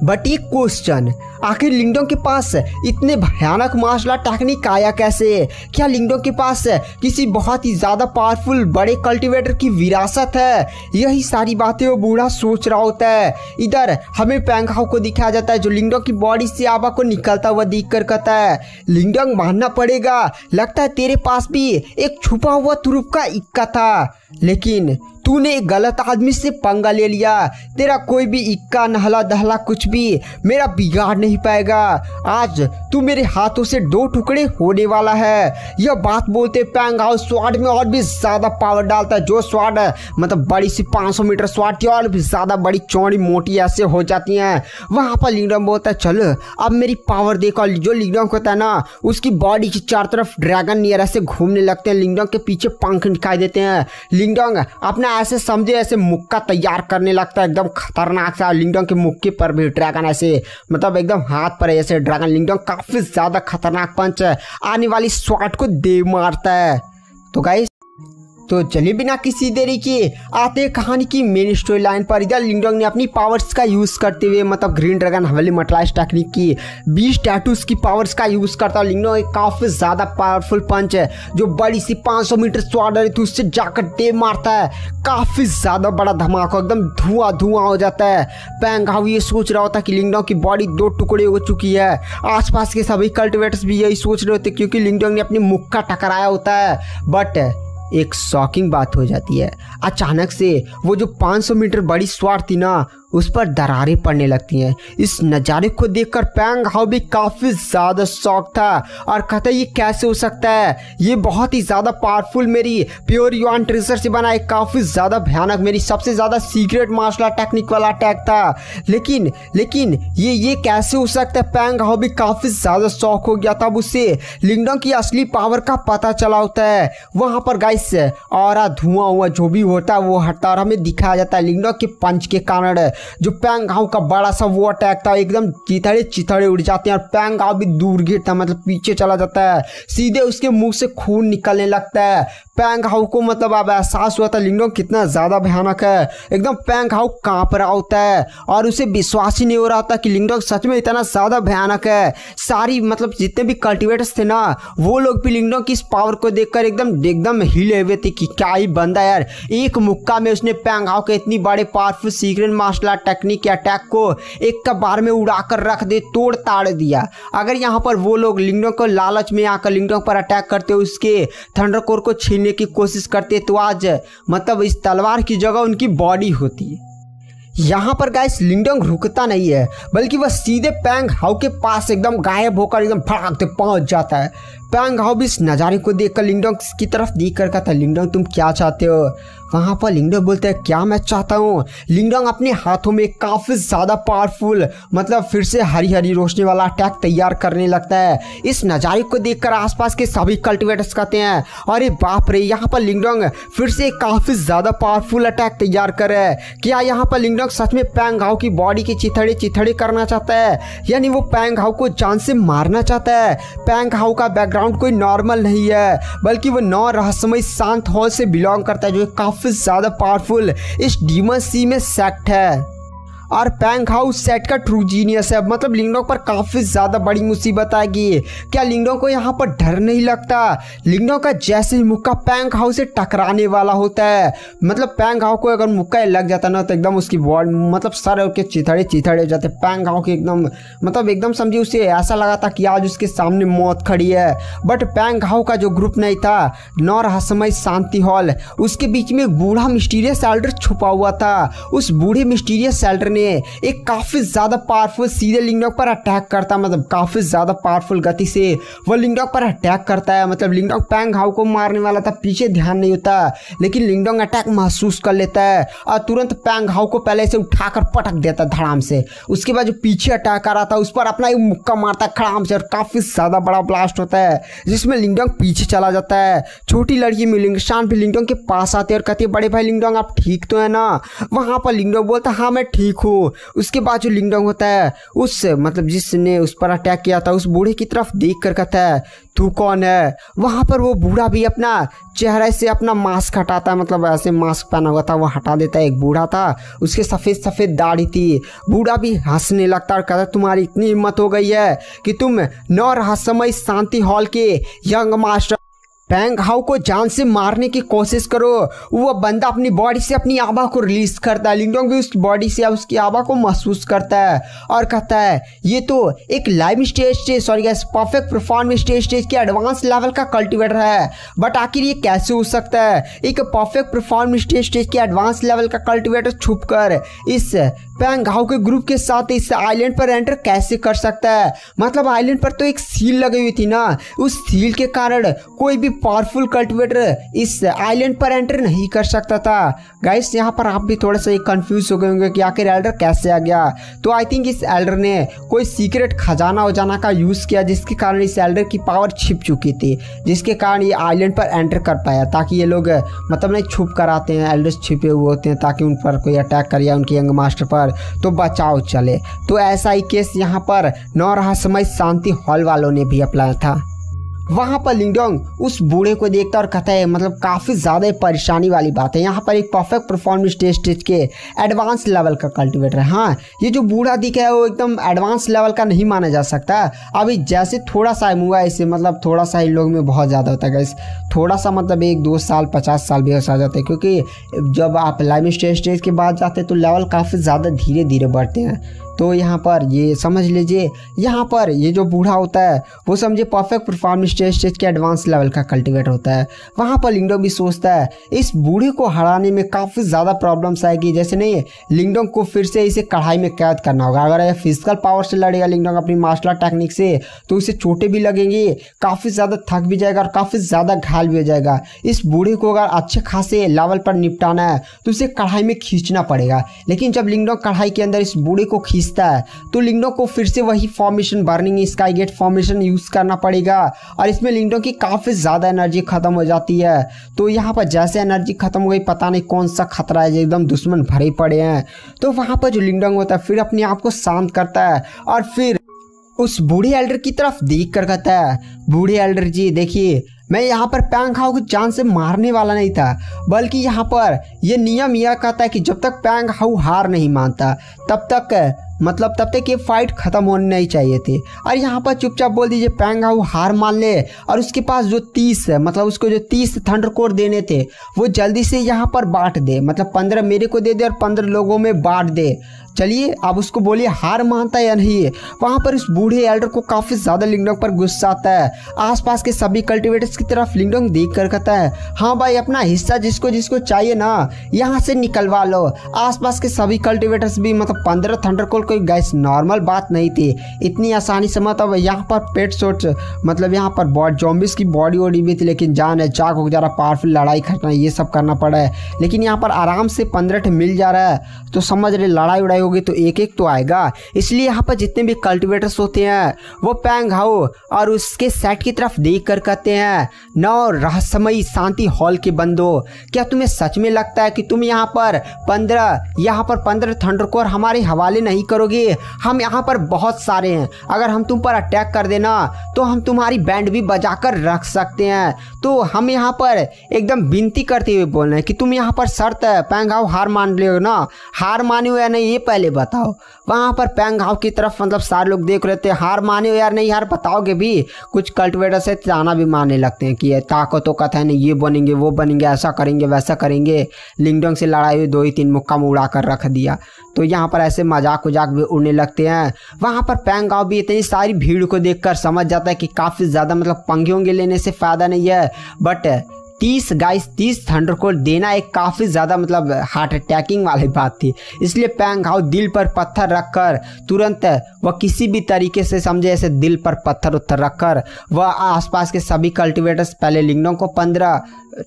बट एक क्वेश्चन, आखिर लिंगडोंग के पास इतने भयानक मार्शल आर्ट टेक्निक आया कैसे? क्या लिंगडोंग के पास किसी बहुत ही ज़्यादा पावरफुल बड़े कल्टिवेटर की विरासत है? यही सारी बातें वो बूढ़ा सोच रहा होता है। इधर हमें पैंग हाउ को दिखाया जाता है जो लिंगडोंग की बॉडी से आवा को निकलता हुआ दिख कर कहता है लिंगडोंग मानना पड़ेगा, लगता है तेरे पास भी एक छुपा हुआ तुरुप का इक्का था, लेकिन तूने एक गलत आदमी से पंगा ले लिया, तेरा कोई भी इक्का नहला दहला कुछ भी मेरा बिगाड़ नहीं पाएगा। आज तू मेरे हाथों से 2 टुकड़े होने वाला है। यह बात बोलते पैंग हाउ स्वॉर्ड में और भी ज्यादा पावर डालता है। जो स्वॉर्ड मतलब बड़ी सी 500 मीटर स्वॉर्ड की और भी ज्यादा बड़ी चौड़ी मोटी ऐसे हो जाती हैं। वहां पर लिंगडोंग बोलता है चल अब मेरी पावर देखो। जो लिंगडोंग होता है ना उसकी बॉडी की चारों तरफ ड्रैगन नियर ऐसे घूमने लगते हैं। लिंगडोंग के पीछे पंख दिखाई देते हैं। लिंगडोंग अपना ऐसे समझे ऐसे मुक्का तैयार करने लगता है एकदम खतरनाक सा। लिंगडोंग के मुक्के पर भी ड्रैगन ऐसे मतलब एकदम हाथ पर ऐसे ड्रैगन। लिंगडोंग काफी ज्यादा खतरनाक पंच आने वाली स्वॉर्ड को दे मारता है। तो गाइस तो चलिए बिना किसी देरी के आते हैं कहानी की मेन स्टोरी लाइन पर। इधर लिंगडोंग ने अपनी पावर्स का यूज करते हुए मतलब ग्रीन ड्रैगन हवेली मटलाइज टेक्निक की 20 टैटूज की पावर्स का यूज करता है। लिंगडोंग एक काफी ज्यादा पावरफुल पंच है जो बड़ी सी 500 मीटर स्वॉर्ड है तो उससे जाकर दे मारता है। काफी ज्यादा बड़ा धमाका एकदम धुआं धुआं हो जाता है। पैंग हाउ ये सोच रहा होता कि लिंगडोंग की बॉडी 2 टुकड़े हो चुकी है। आसपास के सभी कल्टिवेटर्स भी यही सोच रहे होते क्योंकि लिंगडोंग ने अपनी मुक्का टकराया होता है। बट एक शॉकिंग बात हो जाती है। अचानक से वो जो 500 मीटर बड़ी स्वॉर्ड थी ना उस पर दरारें पड़ने लगती हैं। इस नज़ारे को देखकर पैंग हाउ भी काफ़ी ज़्यादा शॉक था और कहता ये कैसे हो सकता है। ये बहुत ही ज़्यादा पावरफुल मेरी प्योर युआन ट्रेजर से बना एक काफ़ी ज़्यादा भयानक मेरी सबसे ज़्यादा सीक्रेट मार्शल आर्ट टेक्निक वाला अटैक था। लेकिन ये कैसे हो सकता है। पैंग हाउ भी काफ़ी ज़्यादा शॉक हो गया। तब उससे लिंगडोंग की असली पावर का पता चला होता है। वहाँ पर गाइस और धुआं हुआ जो भी होता है वो हटता और हमें दिखाया जाता है लिंगडोंग के पंच के कारण जो पैंग हाउ का बड़ा सा वो अटैक था एकदम चिथड़े उड़ जाते हैं और पैंग हाउ भी दूर गिरता मतलब पीछे चला जाता है। सीधे उसके मुंह से खून निकलने लगता है। पैंग हाउ को मतलब अब एहसास हुआ था लिंगडोंग कितना ज़्यादा भयानक है। एकदम पैंग हाउ कांप रहा होता है और उसे विश्वास ही नहीं हो रहा था कि लिंगडोंग सच में इतना ज़्यादा भयानक है। सारी मतलब जितने भी कल्टिवेटर्स थे ना वो लोग भी लिंगडोंग की इस पावर को देखकर एकदम हिले हुए थे कि क्या ही बंदा यार। एक मुक्का में उसने पैंग हाउ के इतनी बड़े powerful secret martial art technique के अटैक को एक का बार में उड़ाकर रख दे, तोड़ ताड़ दिया। अगर यहाँ पर वो लोग लिंगडोंग को लालच में आकर लिंगडोंग पर अटैक करते उसके थंडर कोर को छीनने की कोशिश करते तो आज मतलब इस तलवार की जगह उनकी बॉडी होती। यहाँ पर गाइस लिंगडोंग रुकता नहीं है बल्कि वह सीधे पैंग हाउ के पास एकदम गायब होकर एकदम भागते पहुंच जाता है। पैंग हाउ भी इस नज़ारे को देखकर लिंगडोंग की तरफ देख कर कहता है लिंगडोंग तुम क्या चाहते हो। वहाँ पर लिंगडोंग बोलते हैं क्या मैं चाहता हूँ। लिंगडोंग अपने हाथों में काफ़ी ज़्यादा पावरफुल मतलब फिर से हरी हरी रोशनी वाला अटैक तैयार करने लगता है। इस नज़ारे को देखकर आसपास के सभी कल्टिवेटर्स कहते हैं अरे बाप रे यहाँ पर लिंगडोंग फिर से काफ़ी ज़्यादा पावरफुल अटैक तैयार कर रहा है। क्या यहाँ पर लिंगडोंग सच में पैंग हाउ की बॉडी के चिथड़े करना चाहता है यानी वो पैंग हाउ को जान से मारना चाहता है। पैंग हाउ का बैकग्राउंड कोई नॉर्मल नहीं है बल्कि वो 9 रहस्यमय शांत हॉल से बिलोंग करता है जो काफी ज्यादा पावरफुल इस डीमन सी में सेक्ट है। और पैंग हाउ सेट का ट्रू जीनियस है। मतलब लिंगडोंग पर काफ़ी ज़्यादा बड़ी मुसीबत आएगी। क्या लिंगडोंग को यहाँ पर डर नहीं लगता। लिंगडोंग का जैसे ही मुक्का पैंग हाउ से टकराने वाला होता है मतलब पैंग हाउ को अगर मुक्का लग जाता ना तो एकदम उसकी बॉडी मतलब सर के चिथड़े हो जाते। पैंग हाउ के एकदम समझिए उसे ऐसा लगा था कि आज उसके सामने मौत खड़ी है। बट पैंग हाउ का जो ग्रुप नहीं था 9 रहस्यमय शांति हॉल उसके बीच में एक बूढ़ा मिस्टीरियस एल्डर छुपा हुआ था। उस बूढ़े मिस्टीरियस एल्डर एक काफी ज्यादा पावरफुल सीधे लिंगडोंग पर अटैक करता मतलब काफी ज्यादा पावरफुल गति से वो लिंगडोंग पर अटैक करता है। मतलब लिंगडोंग पैंग हाउ को मारने वाला था, पीछे ध्यान नहीं होता लेकिन लिंगडोंग अटैक महसूस कर लेता है और तुरंत पैंग हाउ को पहले से उठाकर पटक देता धड़ाम से। उसके बाद जो पीछे अटैक आ रहा था उस पर अपना एक मुक्का मारता है खड़ाम से और काफी ज्यादा बड़ा ब्लास्ट होता है जिसमें लिंगडोंग पीछे चला जाता है। छोटी लड़की मिलिंगशान भी लिंगडोंग के पास आती है और कहती है बड़े भाई लिंगडोंग आप ठीक तो है ना। वहां पर लिंगडोंग बोलता है हाँ मैं ठीक हूँ। उसके बाद जो लिंगडोंग होता है उस मतलब जिसने उस पर अटैक किया था उस बूढ़े की तरफ देख कर कहता है तू कौन है। वहां पर वो बूढ़ा भी अपना चेहरे से अपना मास्क हटाता है मतलब ऐसे मास्क पहना हुआ था वो हटा देता है। एक बूढ़ा था उसके सफ़ेद दाढ़ी थी। बूढ़ा भी हंसने लगता और कहता तुम्हारी इतनी हिम्मत हो गई है कि तुम 9 रहस्यमय शांति हॉल के यंग मास्टर पैंग हाउ को जान से मारने की कोशिश करो। वो बंदा अपनी बॉडी से अपनी आभा को रिलीज करता है, लिंगडोंग भी उसकी बॉडी से उसकी आभा को महसूस करता है और कहता है ये तो एक live stage sorry guys perfect perform stage के एडवांस लेवल का कल्टीवेटर है। बट आखिर ये कैसे हो सकता है? एक परफेक्ट परफॉर्म स्टेज के एडवांस लेवल का कल्टीवेटर छुप कर इस पैंग हाउ के ग्रुप के साथ इस आइलैंड पर एंटर कैसे कर सकता है? मतलब आइलैंड पर तो एक सील लगी हुई थी ना, उस सील के कारण कोई भी पावरफुल कल्टीवेटर इस आइलैंड पर एंटर नहीं कर सकता था। गाइस यहाँ पर आप भी थोड़ा सा कंफ्यूज हो गए होंगे कि आखिर एल्डर कैसे आ गया। तो आई थिंक इस एल्डर ने कोई सीक्रेट खजाना उजाना का यूज किया जिसके कारण इस एल्डर की पावर छिप चुकी थी, जिसके कारण ये आइलैंड पर एंटर कर पाया, ताकि ये लोग मतलब नहीं छुप कर आते हैं, एल्डर्स छिपे हुए होते हैं ताकि उन पर कोई अटैक करे या उनके यंग मास्टर पर तो बचाव चले। तो ऐसा ही केस यहाँ पर नौ रहस्यमय शांति हॉल वालों ने भी अपनाया था। वहाँ पर लिंगडोंग उस बूढ़े को देखता और कहता है मतलब काफ़ी ज़्यादा परेशानी वाली बात है, यहाँ पर एक परफेक्ट परफॉर्मेंस स्टेज के एडवांस लेवल का कल्टीवेटर है। हाँ, ये जो बूढ़ा दिखा है वो एकदम एडवांस लेवल का नहीं माना जा सकता। अभी जैसे थोड़ा सा हुआ इसे मतलब थोड़ा सा इन लोग में बहुत ज़्यादा होता है, थोड़ा सा मतलब 1-2 साल 50 साल भी हो जाते हैं, क्योंकि जब आप लाइव स्टेज के बाद जाते हैं तो लेवल काफ़ी ज़्यादा धीरे धीरे बढ़ते हैं। तो यहाँ पर ये समझ लीजिए, यहाँ पर ये जो बूढ़ा होता है वो समझे परफेक्ट परफॉर्मेंस स्टेज के एडवांस लेवल का कल्टीवेटर होता है। वहाँ पर लिंगडोंग भी सोचता है इस बूढ़े को हराने में काफ़ी ज़्यादा प्रॉब्लम्स आएगी, जैसे नहीं लिंगडोंग को फिर से इसे कढ़ाई में कैद करना होगा। अगर ये फिजिकल पावर से लड़ेगा लिंगडोंग अपनी मार्शल आर्ट टेक्निक से तो उसे चोटें भी लगेंगी, काफ़ी ज़्यादा थक भी जाएगा और काफ़ी ज़्यादा घायल भी हो जाएगा। इस बूढ़े को अगर अच्छे खासे लेवल पर निपटाना है तो उसे कढ़ाई में खींचना पड़ेगा। लेकिन जब लिंगडोंग कढ़ाई के अंदर इस बूढ़े को खींचता है तो लिंगडोंग को फिर से वही formation burning sky gate formation use करना पड़ेगा और इसमें लिंगडोंग की काफ़ी ज़्यादा एनर्जी खत्म हो जाती है। तो यहाँ पर जैसे एनर्जी खत्म हो गई, पता नहीं कौन सा खतरा है, एकदम दुश्मन भरे पड़े हैं। तो वहाँ पर जो लिंगडोंग होता है फिर अपने आप को शांत करता है और फिर उस बूढ़े एल्डर की तरफ देख कर कहता है, बूढ़े एल्डर जी देखिए, मैं यहाँ पर पैंग हाउ को जान से मारने वाला नहीं था, बल्कि यहाँ पर यह नियम यह कहता है कि जब तक पैंग हाउ हार नहीं मानता तब तक ये फाइट खत्म होनी नहीं चाहिए थी। और यहाँ पर चुपचाप बोल दीजिए पैंग हाउ हार मान ले और उसके पास जो 30 मतलब उसको जो 30 थंडर कोर देने थे वो जल्दी से यहाँ पर बांट दे, मतलब 15 मेरे को दे दे और 15 लोगों में बांट दे। चलिए अब उसको बोलिए हार मानता है या नहीं। वहाँ पर उस बूढ़े एल्डर को काफ़ी ज़्यादा लिंगडोंग पर गुस्सा आता है। आसपास के सभी कल्टीवेटर्स की तरफ लिंगडोंग देख कर कहता है, हाँ भाई अपना हिस्सा जिसको जिसको चाहिए ना यहाँ से निकलवा लो। आसपास के सभी कल्टीवेटर्स भी मतलब 15 थंडर कोर कोई गैस नॉर्मल बात नहीं थी, इतनी आसानी से मतलब यहाँ पर पेट शॉट मतलब यहाँ पर जॉम्बिस की बॉडी वॉडी भी थी, लेकिन जान है चाक हो जा रहा, पावरफुल लड़ाई करना ये सब करना पड़ा है। लेकिन यहाँ पर आराम से 15 मिल जा रहा है, तो समझ रहे लड़ाई उड़ाई होगी तो एक एक तो आएगा। इसलिए यहाँ पर जितने भी कल्टीवेटर्स होते हैं वो पैंग हाउ और उसके सेट की तरफ देख कर कहते हैं, नौ रहस्यमयी शांति हॉल के बंदो, क्या तुम्हें सच में लगता है कि तुम यहाँ पर 15 थंडर कोर हमारे हवाले नहीं करोगे? हम यहाँ पर बहुत सारे हैं, अगर हम तुम पर अटैक कर देना तो हम तुम्हारी बैंड भी बजाकर रख सकते हैं। तो हम यहाँ पर एकदम विनती करते हुए बोल रहे हैं कि तुम यहाँ पर शर्त है पैंग हाउ हार मान लियो ना, हार माने हो या नहीं ये पहले बताओ। वहाँ पर पैंग हाउ की तरफ मतलब सारे लोग देख रहे थे, हार माने हो यार नहीं यार बताओगे भी। कुछ कल्टीवेटर से ताना भी मारने लगते हैं कि ताकतों का था नहीं, ये बनेंगे वो बनेंगे, ऐसा करेंगे वैसा करेंगे। लिंगडोंग से लड़ाई हुई 2-3 मुक्का उड़ा कर रख दिया। तो यहाँ पर ऐसे मजाक उजाक भी उड़ने लगते हैं। वहाँ पर पैंग हाउ भी इतनी सारी भीड़ को देखकर समझ जाता है कि काफ़ी ज़्यादा मतलब पंगे होंगे लेने से फ़ायदा नहीं है, बट 30 थंडर कोर देना एक काफ़ी ज़्यादा मतलब हार्ट अटैकिंग वाली बात थी। इसलिए पैंग हाउ दिल पर पत्थर रखकर तुरंत वह किसी भी तरीके से समझे ऐसे दिल पर पत्थर उत्थर रखकर वह आसपास के सभी कल्टीवेटर्स पहले लिंगडोंग को 15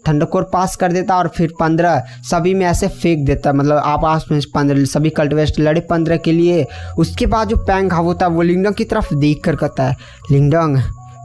थंडर कोर पास कर देता और फिर 15 सभी में ऐसे फेंक देता, मतलब आप में 15 सभी कल्टीवेटर लड़े 15 के लिए। उसके बाद जो पैंग हाउ होता है वो लिंगडोंग की तरफ देख कर कहता है, लिंगडोंग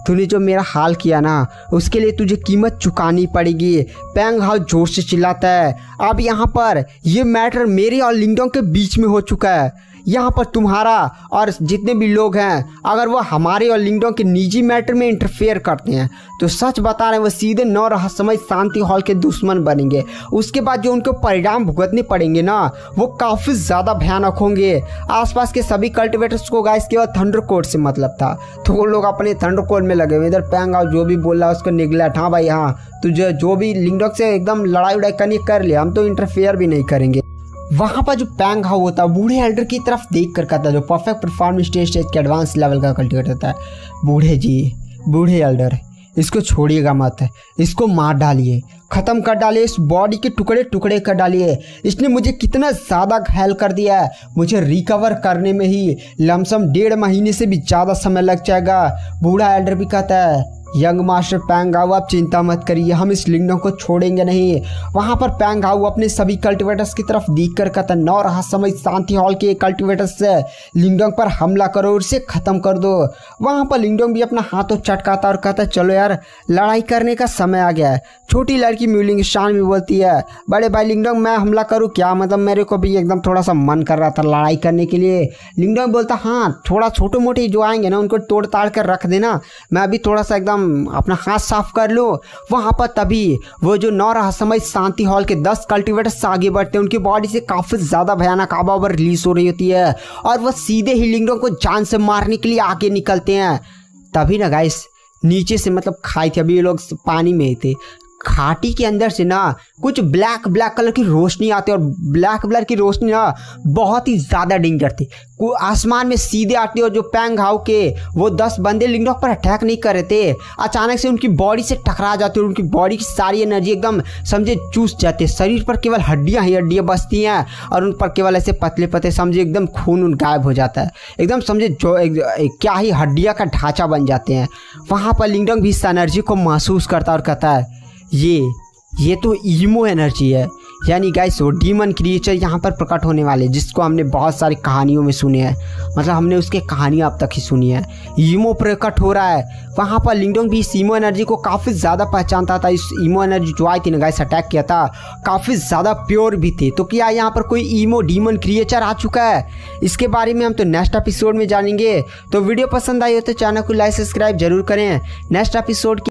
तूने जो मेरा हाल किया ना उसके लिए तुझे कीमत चुकानी पड़ेगी। पैंग हाउ जोर से चिल्लाता है, अब यहाँ पर ये मैटर मेरे और लिंगडोंग के बीच में हो चुका है, यहाँ पर तुम्हारा और जितने भी लोग हैं अगर वो हमारे और लिंगडोंग के निजी मैटर में इंटरफेयर करते हैं तो सच बता रहे हैं वो सीधे 9 रहस्यमय शांति हॉल के दुश्मन बनेंगे। उसके बाद जो उनको परिणाम भुगतने पड़ेंगे ना वो काफ़ी ज़्यादा भयानक होंगे। आसपास के सभी कल्टिवेटर्स को गाइस केवल थंडरकोर्ट से मतलब था, तो वो लोग अपने थंडरकोर्ट में लगे हुए। इधर पैंग हाउ जो भी बोल रहा है उसको निगलेक्ट, हाँ भाई हाँ तुझे जो भी लिंगडोंग से एकदम लड़ाई उड़ाई करनी कर ले, हम तो इंटरफेयर भी नहीं करेंगे। वहाँ पर जो पैंग हाउ होता है बूढ़े एल्डर की तरफ देख कर कहता है, जो परफेक्ट परफॉर्मेंस स्टेज के एडवांस लेवल का कल्टिवेटर होता है, बूढ़े जी, बूढ़े एल्डर इसको छोड़िएगा मत, इसको मार डालिए, ख़त्म कर डालिए, इस बॉडी के टुकड़े टुकड़े कर डालिए। इसने मुझे कितना ज़्यादा घायल कर दिया है, मुझे रिकवर करने में ही लमसम 1.5 महीने से भी ज़्यादा समय लग जाएगा। बूढ़ा एल्डर भी कहता है, यंग मास्टर पैंग हाउ आप चिंता मत करिए, हम इस लिंगडोंग को छोड़ेंगे नहीं। वहाँ पर पैंग हाउ अपने सभी कल्टिवेटर्स की तरफ देख कर कहता है, 9 रहस्यमय शांति हॉल के कल्टिवेटर्स से लिंगडोंग पर हमला करो और इसे ख़त्म कर दो। वहाँ पर लिंगडोंग भी अपना हाथों चटकाता और कहता है, चलो यार लड़ाई करने का समय आ गया है। छोटी लड़की म्यूलिंग शान भी बोलती है, बड़े भाई लिंगडोंग मैं हमला करूँ क्या, मतलब मेरे को भी एकदम थोड़ा सा मन कर रहा था लड़ाई करने के लिए। लिंगडोंग बोलता, हाँ थोड़ा छोटे मोटे जो आएंगे ना उनको तोड़ ताड़ कर रख देना, मैं अभी थोड़ा सा एकदम अपना हाथ साफ कर लो। वहाँ पर तभी वो जो 9 रहस्यमय शांति हॉल के 10 कल्टिवेटर्स आगे बढ़ते हैं, उनकी बॉडी से काफ़ी ज़्यादा भयानक आवाज़ रिलीज हो रही होती है और वो सीधे ही लिंगडोंग को जान से मारने के लिए आगे निकलते हैं। तभी ना गाइस नीचे से मतलब खाई थी, अभी ये लोग पानी में थे, घाटी के अंदर से ना कुछ ब्लैक कलर की रोशनी आती है और ब्लैक की रोशनी ना बहुत ही ज़्यादा डेंजर थी, आसमान में सीधे आती है। और जो पैंग हाउ के वो 10 बंदे लिंगडोंग पर अटैक नहीं कर रहे थे, अचानक से उनकी बॉडी से टकरा जाती है और उनकी बॉडी की सारी एनर्जी एकदम समझे चूस जाती है। शरीर पर केवल हड्डियाँ ही हड्डियाँ बचती हैं और उन पर केवल ऐसे पतले पतले समझे एकदम खून गायब हो जाता है, एकदम समझे जो क्या ही हड्डियाँ का ढांचा बन जाते हैं। वहाँ पर लिंगडोंग भी इस एनर्जी को महसूस करता और कहता है, ये तो ईमो एनर्जी है, यानी गाइस वो डीमन क्रिएचर यहाँ पर प्रकट होने वाले जिसको हमने बहुत सारी कहानियों में सुने हैं, मतलब हमने उसके कहानियाँ अब तक ही सुनी है। ईमो प्रकट हो रहा है। वहाँ पर लिंगडोंग भी इस ईमो एनर्जी को काफ़ी ज़्यादा पहचानता था। इस ईमो एनर्जी जो आई थी ना गाइस अटैक किया था काफ़ी ज़्यादा प्योर भी थी। तो क्या यहाँ पर कोई ईमो डीमन क्रिएचर आ चुका है, इसके बारे में हम तो नेक्स्ट एपिसोड में जानेंगे। तो वीडियो पसंद आई हो तो चैनल को लाइक सब्सक्राइब जरूर करें। Next episode